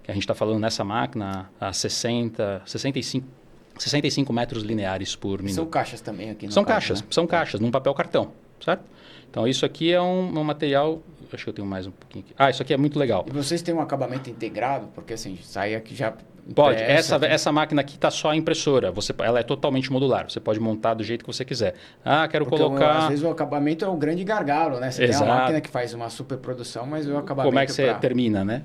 Que a gente está falando nessa máquina a 65 metros lineares por minuto. São caixas também aqui no São caso, caixas, né? são caixas, num papel cartão, certo? Então isso aqui é um material... Acho que eu tenho mais um pouquinho aqui. Isso aqui é muito legal. E vocês têm um acabamento integrado? Porque assim, sai aqui já... Pode. Essa máquina aqui está só a impressora. Ela é totalmente modular. Você pode montar do jeito que você quiser. Quero colocar... Às vezes o acabamento é o grande gargalo, né? Você tem uma máquina que faz uma super produção, mas o acabamento... Como é que você termina, né?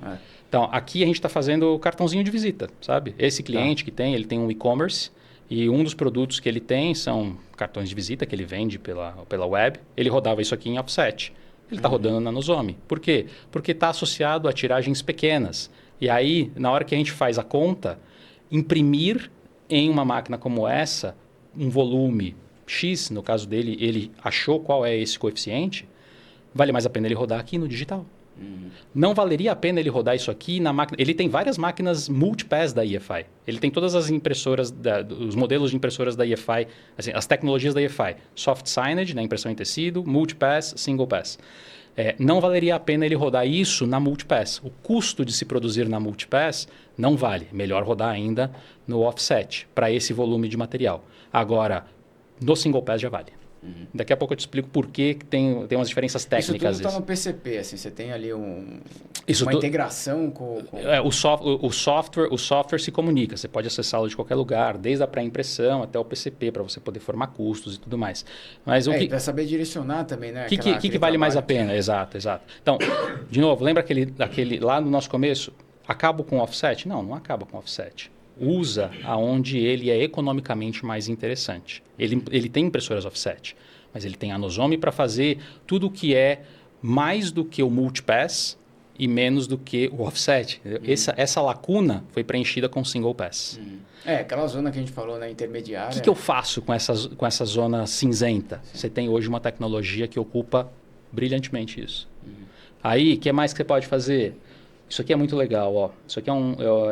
Então, aqui a gente está fazendo o cartãozinho de visita, sabe? Esse cliente que tem, ele tem um e-commerce e um dos produtos que ele tem são cartões de visita que ele vende pela web. Ele rodava isso aqui em offset. Ele está rodando na Nozomi. Por quê? Porque está associado a tiragens pequenas. E aí, na hora que a gente faz a conta, imprimir em uma máquina como essa, um volume X, no caso dele, ele achou qual é esse coeficiente, vale mais a pena ele rodar aqui no digital. Não valeria a pena ele rodar isso aqui na máquina... Ele tem várias máquinas multipass da EFI. Ele tem todas as impressoras, os modelos de impressoras da EFI, assim, as tecnologias da EFI. Soft signage, né, impressão em tecido, multipass, single pass. Não valeria a pena ele rodar isso na multipass. O custo de se produzir na multipass não vale. Melhor rodar ainda no offset, para esse volume de material. Agora, no single pass já vale. Daqui a pouco eu te explico por que tem umas diferenças técnicas. Isso tudo está no PCP, assim, você tem ali uma integração com... O software se comunica, você pode acessá-lo de qualquer lugar, desde a pré-impressão até o PCP, para você poder formar custos e tudo mais. Mas para saber direcionar também, né? O que vale mais a pena? Exato. Então, de novo, lembra aquele lá no nosso começo? Acabo com offset? Não acaba com offset. Usa aonde ele é economicamente mais interessante. Ele tem impressoras offset, mas ele tem a Nozomi para fazer tudo que é mais do que o multipass e menos do que o offset. Essa lacuna foi preenchida com single pass. Aquela zona que a gente falou, né, intermediária. O que eu faço com essa zona cinzenta? Você tem hoje uma tecnologia que ocupa brilhantemente isso. Aí, o que mais que você pode fazer? Isso aqui é muito legal, ó. Isso aqui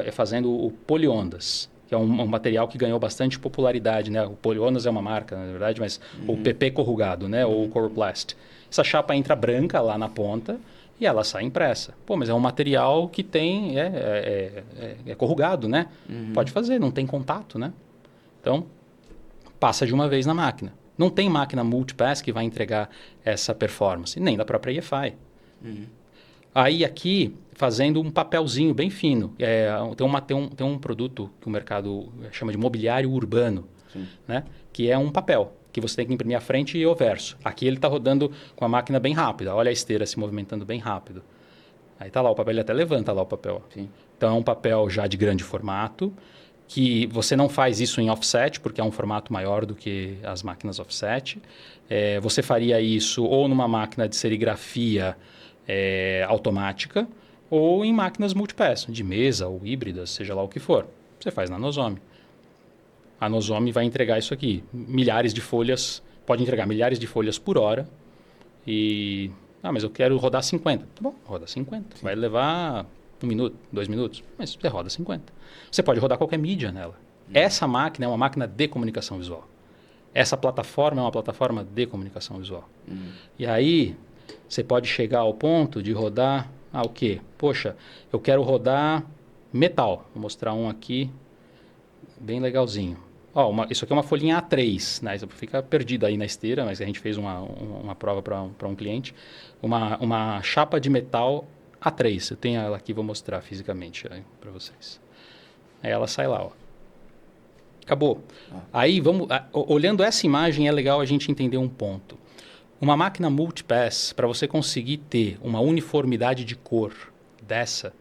é fazendo o poliondas, que é um material que ganhou bastante popularidade, né? O poliondas é uma marca, na verdade, mas o PP corrugado, né? Ou o Coroplast. Essa chapa entra branca lá na ponta e ela sai impressa. Pô, mas é um material que tem, é corrugado, né? Pode fazer, não tem contato, né? Então, passa de uma vez na máquina. Não tem máquina multipass que vai entregar essa performance, nem da própria EFI. Aí aqui, fazendo um papelzinho bem fino. Tem um produto que o mercado chama de mobiliário urbano, né? Que é um papel que você tem que imprimir a frente e o verso. Aqui ele está rodando com a máquina bem rápida. Olha a esteira se movimentando bem rápido. Aí está lá o papel, ele até levanta lá o papel. Sim. Então é um papel já de grande formato, que você não faz isso em offset, porque é um formato maior do que as máquinas offset. Você faria isso ou numa máquina de serigrafia automática, ou em máquinas multipass, de mesa ou híbridas, seja lá o que for. Você faz na Nozomi. A Nozomi vai entregar isso aqui. Milhares de folhas, pode entregar milhares de folhas por hora. Mas eu quero rodar 50. Tá bom, roda 50. Sim. Vai levar 1 minuto, 2 minutos, mas você roda 50. Você pode rodar qualquer mídia nela. Essa máquina é uma máquina de comunicação visual. Essa plataforma é uma plataforma de comunicação visual. E aí, você pode chegar ao ponto de rodar o quê? Poxa, eu quero rodar metal. Vou mostrar um aqui, bem legalzinho. Isso aqui é uma folhinha A3, né? Fica perdido aí na esteira, mas a gente fez uma prova para um cliente. Uma chapa de metal A3. Eu tenho ela aqui, vou mostrar fisicamente para vocês. Aí ela sai lá, ó. Acabou. Aí, olhando essa imagem, é legal a gente entender um ponto. Uma máquina multipass, para você conseguir ter uma uniformidade de cor dessa,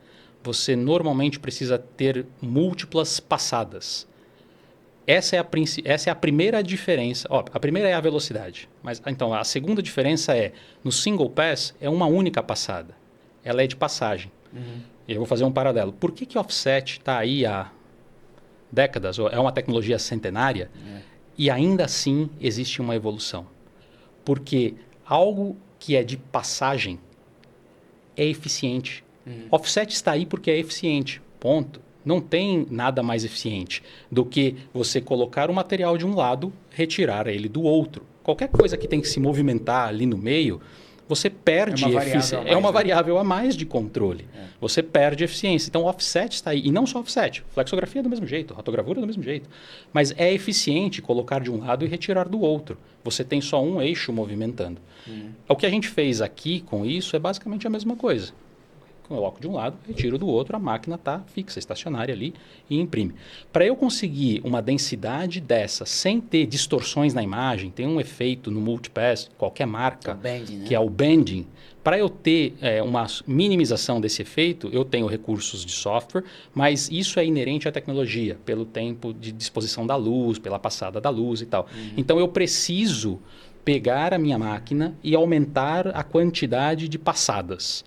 você normalmente precisa ter múltiplas passadas. Essa é a primeira diferença. A primeira é a velocidade. Mas, então, a segunda diferença no single pass, é uma única passada. Ela é de passagem. Eu vou fazer um paralelo. Por que offset está aí há décadas? É uma tecnologia centenária e ainda assim existe uma evolução. Porque algo que é de passagem é eficiente. Offset está aí porque é eficiente. Ponto. Não tem nada mais eficiente do que você colocar o material de um lado, retirar ele do outro. Qualquer coisa que tem que se movimentar ali no meio, você perde eficiência. É uma variável a mais de controle. Você perde eficiência. Então, o offset está aí. E não só offset. Flexografia é do mesmo jeito. Rotogravura é do mesmo jeito. Mas é eficiente colocar de um lado e retirar do outro. Você tem só um eixo movimentando. O que a gente fez aqui com isso é basicamente a mesma coisa. Coloco de um lado, retiro do outro, a máquina está fixa, estacionária ali e imprime. Para eu conseguir uma densidade dessa, sem ter distorções na imagem, tem um efeito no multipass, qualquer marca, que é o bending. Para eu ter uma minimização desse efeito, eu tenho recursos de software, mas isso é inerente à tecnologia, pelo tempo de disposição da luz, pela passada da luz e tal. Então, eu preciso pegar a minha máquina e aumentar a quantidade de passadas.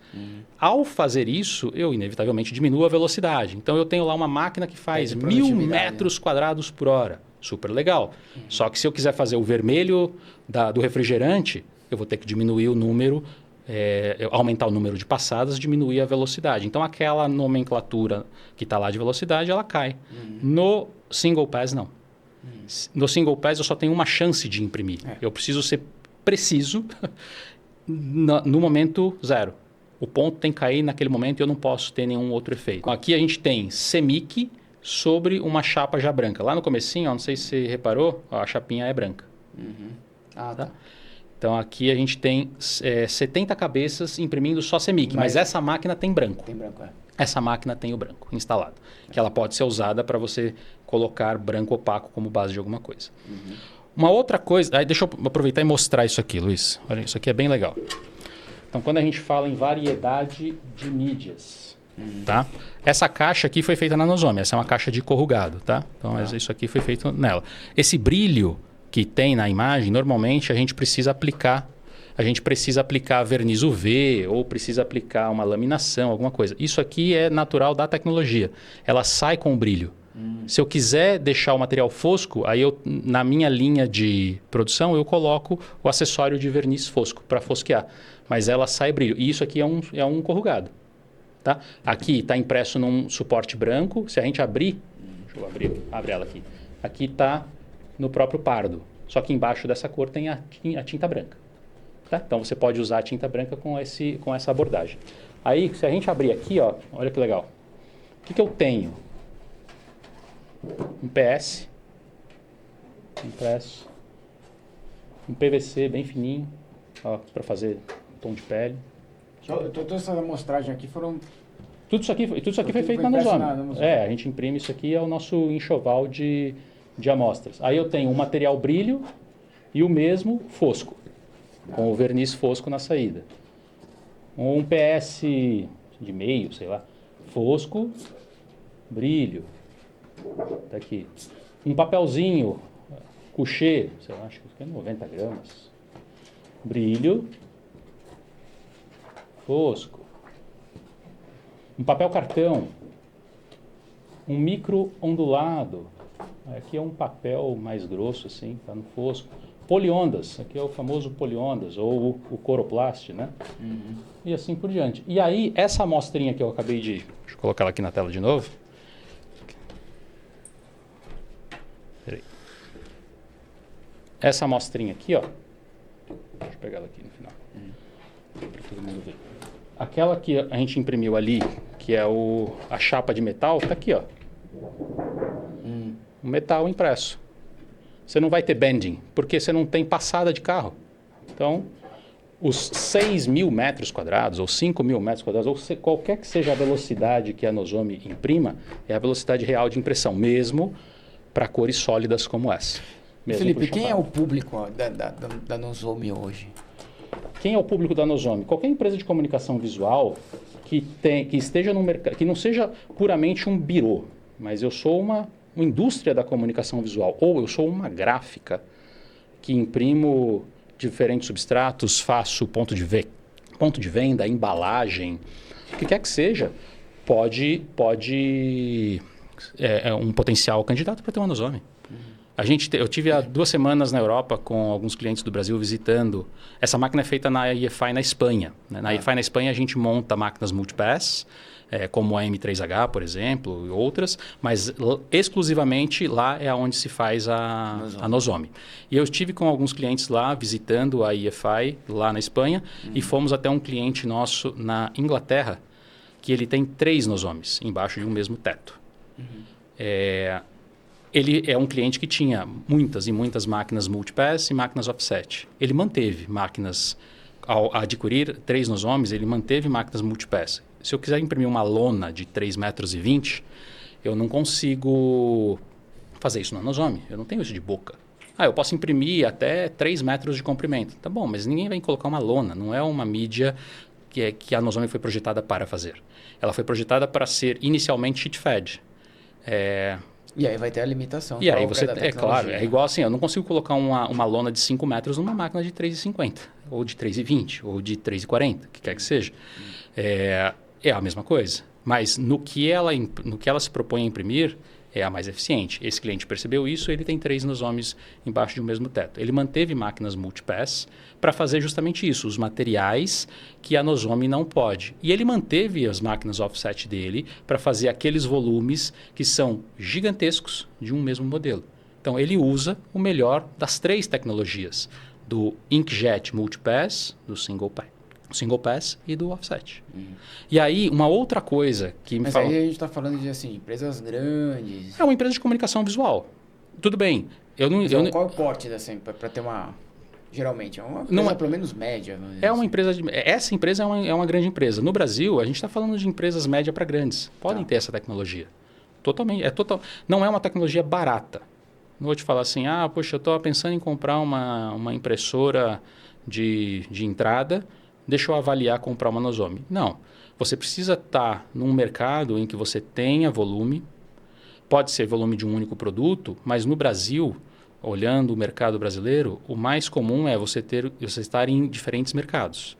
Ao fazer isso, eu inevitavelmente diminuo a velocidade. Então, eu tenho lá uma máquina que faz 1000 metros quadrados por hora. Super legal. Só que se eu quiser fazer o vermelho do refrigerante, eu vou ter que diminuir o número, aumentar o número de passadas, diminuir a velocidade. Então, aquela nomenclatura que está lá de velocidade, ela cai. No single pass, não. No single pass eu só tenho uma chance de imprimir. Eu preciso ser preciso no momento zero. O ponto tem que cair naquele momento e eu não posso ter nenhum outro efeito. Aqui a gente tem CMYK sobre uma chapa já branca. Lá no comecinho, não sei se você reparou, a chapinha é branca. Tá? Então aqui a gente tem 70 cabeças imprimindo só CMYK, mas essa máquina tem branco. Tem branco, Essa máquina tem o branco instalado, que ela pode ser usada para você colocar branco opaco como base de alguma coisa. Uma outra coisa... Aí deixa eu aproveitar e mostrar isso aqui, Luiz. Olha, isso aqui é bem legal. Então, quando a gente fala em variedade de mídias, tá? Essa caixa aqui foi feita na Nozomi. Essa é uma caixa de corrugado, tá? Então, isso aqui foi feito nela. Esse brilho que tem na imagem, normalmente a gente precisa aplicar verniz UV ou precisa aplicar uma laminação, alguma coisa. Isso aqui é natural da tecnologia. Ela sai com o brilho. Se eu quiser deixar o material fosco, aí na minha linha de produção eu coloco o acessório de verniz fosco para fosquear. Mas ela sai brilho. E isso aqui é um corrugado. Tá? Aqui está impresso num suporte branco. Se a gente abrir... Deixa eu abrir ela aqui. Aqui está no próprio pardo. Só que embaixo dessa cor tem a tinta branca. Tá? Então, você pode usar a tinta branca com essa abordagem. Aí, se a gente abrir aqui, ó, olha que legal. O que eu tenho? Um PS, impresso, um PVC bem fininho, para fazer tom de pele. Toda essa amostragem aqui foram... Tudo isso aqui foi feito na Nosome. A gente imprime isso aqui, é o nosso enxoval de amostras. Aí eu tenho um material brilho e o mesmo fosco, com o verniz fosco na saída. Um PS de meio, sei lá, fosco, brilho, tá aqui. Um papelzinho, couché, sei lá, acho que é 90 gramas, brilho, fosco. Um papel cartão, um micro ondulado, aqui é um papel mais grosso assim, tá no fosco. Poliondas, aqui é o famoso poliondas, ou o coroplast, né? Uhum. E assim por diante. E aí, essa amostrinha que eu acabei de... Deixa eu colocar ela aqui na tela de novo. Peraí. Essa amostrinha aqui, ó. Deixa eu pegar ela aqui no final. Para todo mundo ver. Aquela que a gente imprimiu ali, que é a chapa de metal, tá aqui, ó. Um metal impresso. Você não vai ter bending, porque você não tem passada de carro. Então, os 6 mil metros quadrados, ou 5 mil metros quadrados, ou qualquer que seja a velocidade que a Nosome imprima, é a velocidade real de impressão, mesmo para cores sólidas como essa. Felipe, quem é o público da Nosome hoje? Quem é o público da Nosome? Qualquer empresa de comunicação visual que esteja no mercado, que não seja puramente um birô, mas eu sou uma indústria da comunicação visual, ou eu sou uma gráfica que imprimo diferentes substratos, faço ponto de venda, embalagem, o que quer que seja, pode um potencial candidato para ter uma Nosome. Eu tive há 2 semanas na Europa com alguns clientes do Brasil visitando. Essa máquina é feita na EFI na Espanha. Né? Na EFI na Espanha a gente monta máquinas multipass, como a M3H, por exemplo, e outras, mas exclusivamente lá é onde se faz a Nosome. E eu estive com alguns clientes lá visitando a EFI lá na Espanha e fomos até um cliente nosso na Inglaterra que ele tem 3 Nosomes embaixo de um mesmo teto. Ele é um cliente que tinha muitas e muitas máquinas multipass e máquinas offset. Ele manteve máquinas, ao adquirir 3 Nosomes, ele manteve máquinas multipass. Se eu quiser imprimir uma lona de 3,20 metros, eu não consigo fazer isso na Nosome. Eu não tenho isso de boca. Eu posso imprimir até 3 metros de comprimento. Tá bom, mas ninguém vai colocar uma lona. Não é uma mídia que a Nosome foi projetada para fazer. Ela foi projetada para ser inicialmente sheet-fed. E aí vai ter a limitação. E aí você, claro, é igual assim, eu não consigo colocar uma lona de 5 metros numa máquina de 3,50, ou de 3,20, ou de 3,40, o que quer que seja. É a mesma coisa, mas no que ela se propõe a imprimir, é a mais eficiente. Esse cliente percebeu isso, ele tem 3 Nosomes embaixo de um mesmo teto. Ele manteve máquinas multipass para fazer justamente isso, os materiais que a Nosome não pode. E ele manteve as máquinas offset dele para fazer aqueles volumes que são gigantescos de um mesmo modelo. Então, ele usa o melhor das 3 tecnologias, do inkjet multipass, do single pass e do offset. E aí, uma outra coisa que me fala... Mas aí a gente está falando de assim, empresas grandes... É uma empresa de comunicação visual. Tudo bem. Qual é o porte dessa para ter uma... Geralmente, é uma empresa pelo menos média. Essa empresa é uma grande empresa. No Brasil, a gente está falando de empresas média para grandes. Podem ter essa tecnologia. Totalmente. Não é uma tecnologia barata. Não vou te falar assim, poxa, eu estou pensando em comprar uma impressora de entrada... Deixa eu avaliar comprar uma Nosome. Não. Você precisa estar num mercado em que você tenha volume. Pode ser volume de um único produto, mas no Brasil, olhando o mercado brasileiro, o mais comum é você estar em diferentes mercados.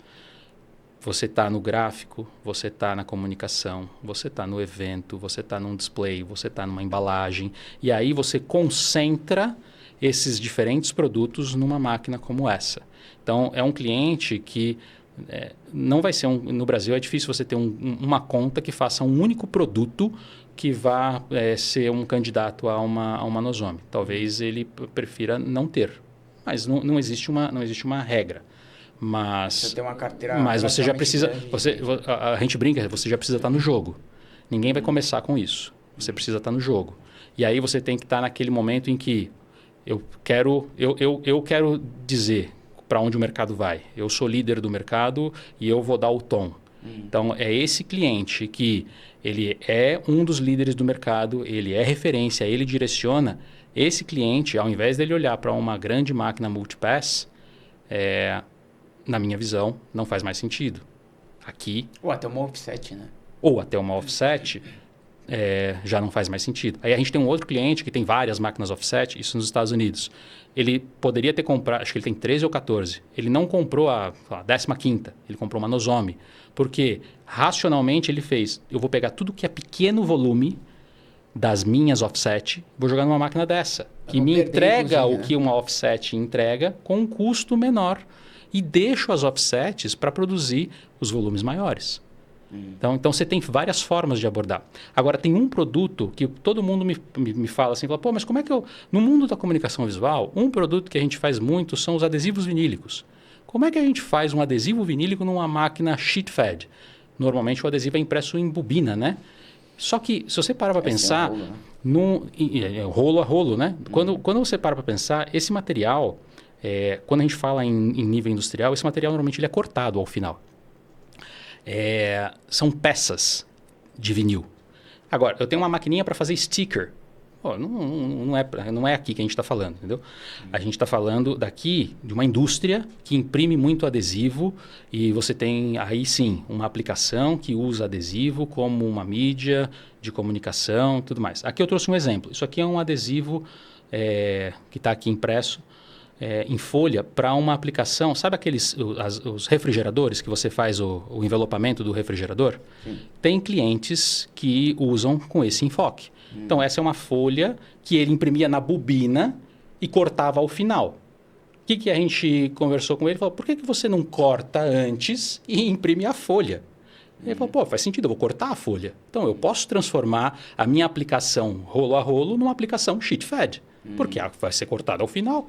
Você está no gráfico, você está na comunicação, você está no evento, você está num display, você está numa embalagem. E aí você concentra esses diferentes produtos numa máquina como essa. Então, é um cliente que... não vai ser no Brasil é difícil você ter uma conta que faça um único produto que vá ser um candidato a uma Nosome. Talvez ele prefira não ter, mas não existe uma regra. Mas, Você tem uma carteira mas você já precisa... grande. A gente brinca, você já precisa estar no jogo. Ninguém vai começar com isso. Você precisa estar no jogo. E aí você tem que estar naquele momento em que eu quero dizer para onde o mercado vai. Eu sou líder do mercado e eu vou dar o tom. Então, é esse cliente que ele é um dos líderes do mercado, ele é referência, ele direciona. Esse cliente, ao invés dele olhar para uma grande máquina multipass, na minha visão, não faz mais sentido. Aqui... Ou até uma offset, né? Ou até uma offset, já não faz mais sentido. Aí a gente tem um outro cliente que tem várias máquinas offset, isso nos Estados Unidos. Ele poderia ter comprado, acho que ele tem 13 ou 14. Ele não comprou a 15ª, ele comprou uma Nozomi. Porque racionalmente ele fez, eu vou pegar tudo que é pequeno volume das minhas offset, vou jogar numa máquina dessa, que me entrega o que uma offset entrega com um custo menor. E deixo as offsets para produzir os volumes maiores. Então você tem várias formas de abordar. Agora, tem um produto que todo mundo me fala assim, pô, mas como é que eu... No mundo da comunicação visual, um produto que a gente faz muito são os adesivos vinílicos. Como é que a gente faz um adesivo vinílico numa máquina sheet fed? Normalmente o adesivo é impresso em bobina, né? Só que, se você parar para pensar... Rolo a rolo, né? Quando você para para pensar, esse material... quando a gente fala em nível industrial, esse material normalmente ele é cortado ao final. São peças de vinil. Agora, eu tenho uma maquininha para fazer sticker. Pô, não é aqui que a gente está falando, entendeu? A gente está falando daqui de uma indústria que imprime muito adesivo e você tem aí sim uma aplicação que usa adesivo como uma mídia de comunicação e tudo mais. Aqui eu trouxe um exemplo. Isso aqui é um adesivo que está aqui impresso em folha para uma aplicação. Sabe os refrigeradores que você faz o envelopamento do refrigerador? Sim. Tem clientes que usam com esse enfoque. Então, essa é uma folha que ele imprimia na bobina e cortava ao final. O que a gente conversou com ele? Falou, por que você não corta antes e imprime a folha? Ele falou, pô, faz sentido, eu vou cortar a folha. Então, eu posso transformar a minha aplicação rolo a rolo numa aplicação sheet fed, porque vai ser cortada ao final.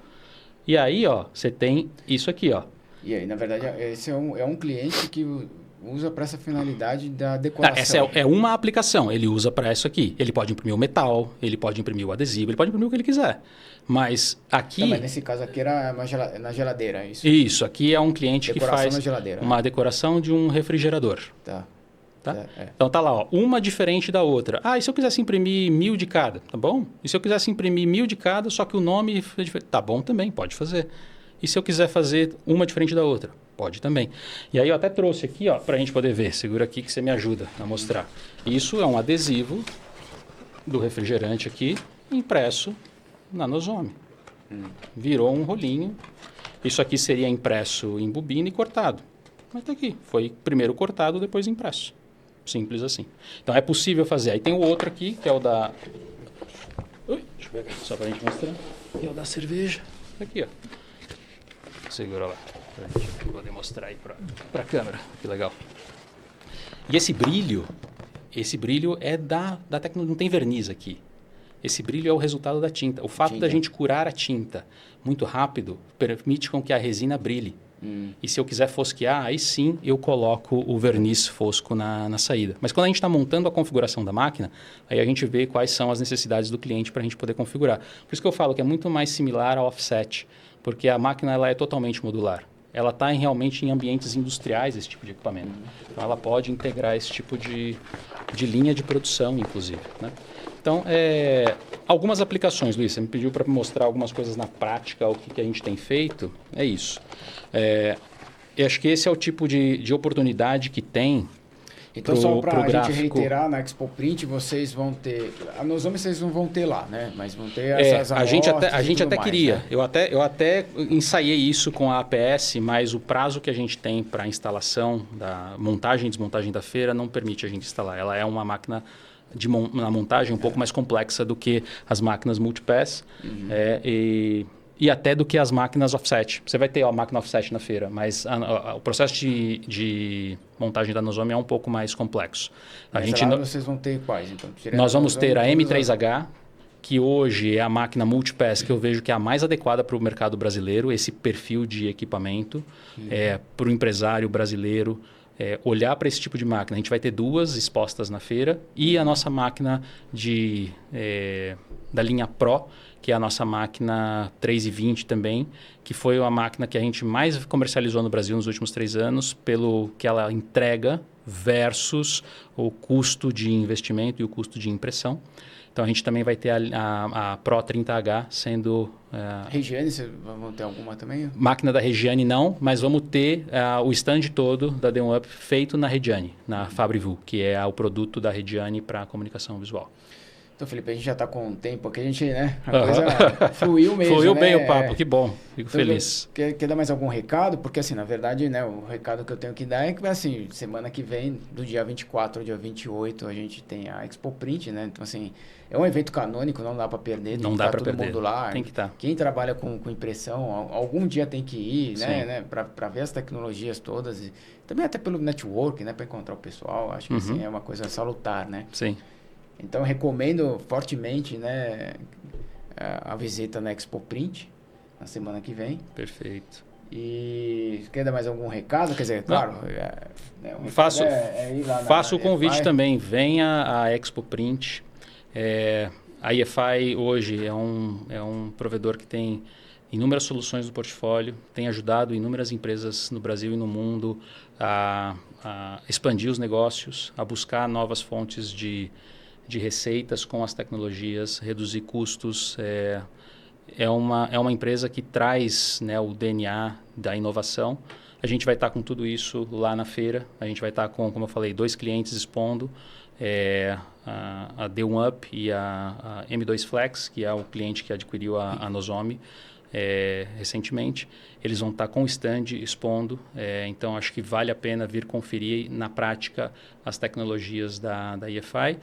E aí, ó, você tem isso aqui, ó. E aí, na verdade, esse é um cliente que usa para essa finalidade da decoração. Essa é uma aplicação, ele usa para isso aqui. Ele pode imprimir o metal, ele pode imprimir o adesivo, ele pode imprimir o que ele quiser. Mas aqui... Não, mas nesse caso aqui era na geladeira, isso? Isso, aqui é um cliente decoração que faz na geladeira, uma decoração de um refrigerador. Tá. Então tá lá, ó, uma diferente da outra. Ah, e se eu quisesse imprimir 1000 de cada? Tá bom. E se eu quisesse imprimir 1000 de cada, só que o nome é diferente? Tá bom também, pode fazer. E se eu quiser fazer uma diferente da outra? Pode também. E aí eu até trouxe aqui, ó, pra gente poder ver. Segura aqui que você me ajuda a mostrar. Isso é um adesivo do refrigerante aqui, impresso na Nozomi. Virou um rolinho. Isso aqui seria impresso em bobina e cortado. Mas tá aqui. Foi primeiro cortado, depois impresso. Simples assim. Então é possível fazer. Aí tem o outro aqui, que é o da... Deixa eu pegar só pra gente mostrar. Que é o da cerveja. Aqui, ó. Segura lá. Pra gente poder mostrar aí pra câmera. Que legal. E esse brilho é da tecnologia. Não tem verniz aqui. Esse brilho é o resultado da tinta. O fato da gente curar a tinta muito rápido permite com que a resina brilhe. E se eu quiser fosquear, aí sim eu coloco o verniz fosco na saída. Mas quando a gente está montando a configuração da máquina, aí a gente vê quais são as necessidades do cliente para a gente poder configurar. Por isso que eu falo que é muito mais similar ao offset, porque a máquina ela é totalmente modular. Ela está realmente em ambientes industriais, esse tipo de equipamento. Então ela pode integrar esse tipo de linha de produção, inclusive, né? Então, algumas aplicações, Luiz, você me pediu para mostrar algumas coisas na prática, o que a gente tem feito, é isso. Eu acho que esse é o tipo de oportunidade que tem. Então, só para a gente reiterar, na Expo Print vocês vão ter... A Nozomi vocês não vão ter lá, né? Mas vão ter essas amostras a gente até mais, queria. Né? Eu até ensaiei isso com a APS, mas o prazo que a gente tem para instalação, da montagem e desmontagem da feira, não permite a gente instalar. Ela é uma máquina na montagem um pouco mais complexa do que as máquinas multipass. E até do que as máquinas offset. Você vai ter a máquina offset na feira, mas o processo de montagem da Nozomi é um pouco mais complexo. Mas lá vocês vão ter quais, então? Nós vamos ter a M3H, que hoje é a máquina multipass que eu vejo que é a mais adequada para o mercado brasileiro, esse perfil de equipamento, para o empresário brasileiro olhar para esse tipo de máquina. A gente vai ter 2 expostas na feira e a nossa máquina da linha Pro, que é a nossa máquina 320 também, que foi a máquina que a gente mais comercializou no Brasil nos últimos 3 anos, pelo que ela entrega versus o custo de investimento e o custo de impressão. Então, a gente também vai ter a Pro 30H sendo... Regiane, vamos ter alguma também? Máquina da Regiane não, mas vamos ter o stand todo da D1up feito na Regiane, na Fabrivu, que é o produto da Regiane para comunicação visual. Então, Felipe, a gente já está com um tempo aqui, a gente, né? A coisa fluiu mesmo, Fluiu né? bem o papo, que bom. Fico feliz. Quer dar mais algum recado? Porque, assim, na verdade, né, o recado que eu tenho que dar é que, assim, semana que vem, do dia 24 ao dia 28, a gente tem a Expo Print, né? Então, assim, é um evento canônico, não dá para perder. Não dá para perder. Todo mundo lá. Tem que estar. Quem trabalha com impressão, algum dia tem que ir, né? Para ver as tecnologias todas. E também até pelo network, né? Para encontrar o pessoal. Acho que, assim, é uma coisa salutar, né? Sim. Então, eu recomendo fortemente, né, a visita na Expo Print, na semana que vem. Perfeito. E quer dar mais algum recado? Quer dizer, claro... Faço o convite também. Venha à Expo Print. A EFI hoje é um provedor que tem inúmeras soluções no portfólio, tem ajudado inúmeras empresas no Brasil e no mundo a expandir os negócios, a buscar novas fontes de receitas com as tecnologias, reduzir custos. É uma empresa que traz, né, o DNA da inovação. A gente vai estar com tudo isso lá na feira. A gente vai estar com, como eu falei, 2 clientes expondo, a D1up e a M2 Flex, que é o cliente que adquiriu a Nozomi recentemente. Eles vão estar com o stand expondo, então acho que vale a pena vir conferir na prática as tecnologias da EFI.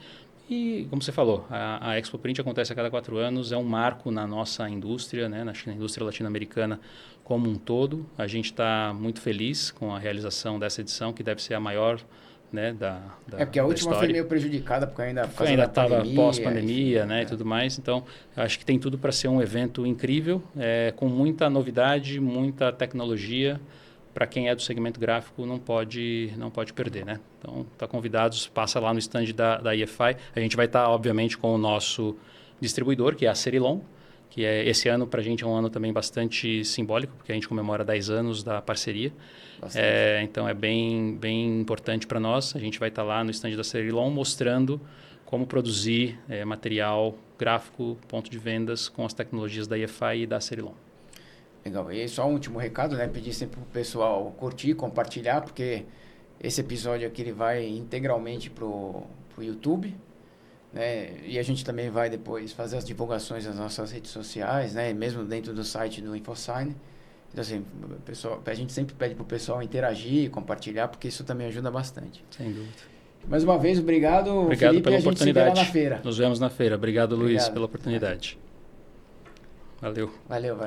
E, como você falou, a Expo Print acontece a cada 4 anos, é um marco na nossa indústria, né, na indústria latino-americana como um todo. A gente está muito feliz com a realização dessa edição, que deve ser a maior, né, da porque a última foi meio prejudicada, porque ainda estava pós-pandemia, né, e tudo mais. Então, acho que tem tudo para ser um evento incrível, com muita novidade, muita tecnologia. Para quem é do segmento gráfico, não pode perder, né? Então, está convidados, passa lá no stand da EFI. A gente vai estar, obviamente, com o nosso distribuidor, que é a Cerilon, que esse ano, para a gente, é um ano também bastante simbólico, porque a gente comemora 10 anos da parceria. Então, é bem importante para nós. A gente vai estar lá no stand da Cerilon, mostrando como produzir material gráfico, ponto de vendas, com as tecnologias da EFI e da Cerilon. Legal. E só um último recado, né? Pedir sempre pro pessoal curtir, compartilhar, porque esse episódio aqui ele vai integralmente pro YouTube, né? E a gente também vai depois fazer as divulgações nas nossas redes sociais, né? Mesmo dentro do site do InfoSign. Então, assim, a gente sempre pede pro pessoal interagir, compartilhar, porque isso também ajuda bastante. Sem dúvida. Mais uma vez, obrigado Felipe, pela oportunidade. Se vê lá na feira. Nos vemos na feira. Obrigado, Luiz, pela oportunidade. Valeu. Valeu.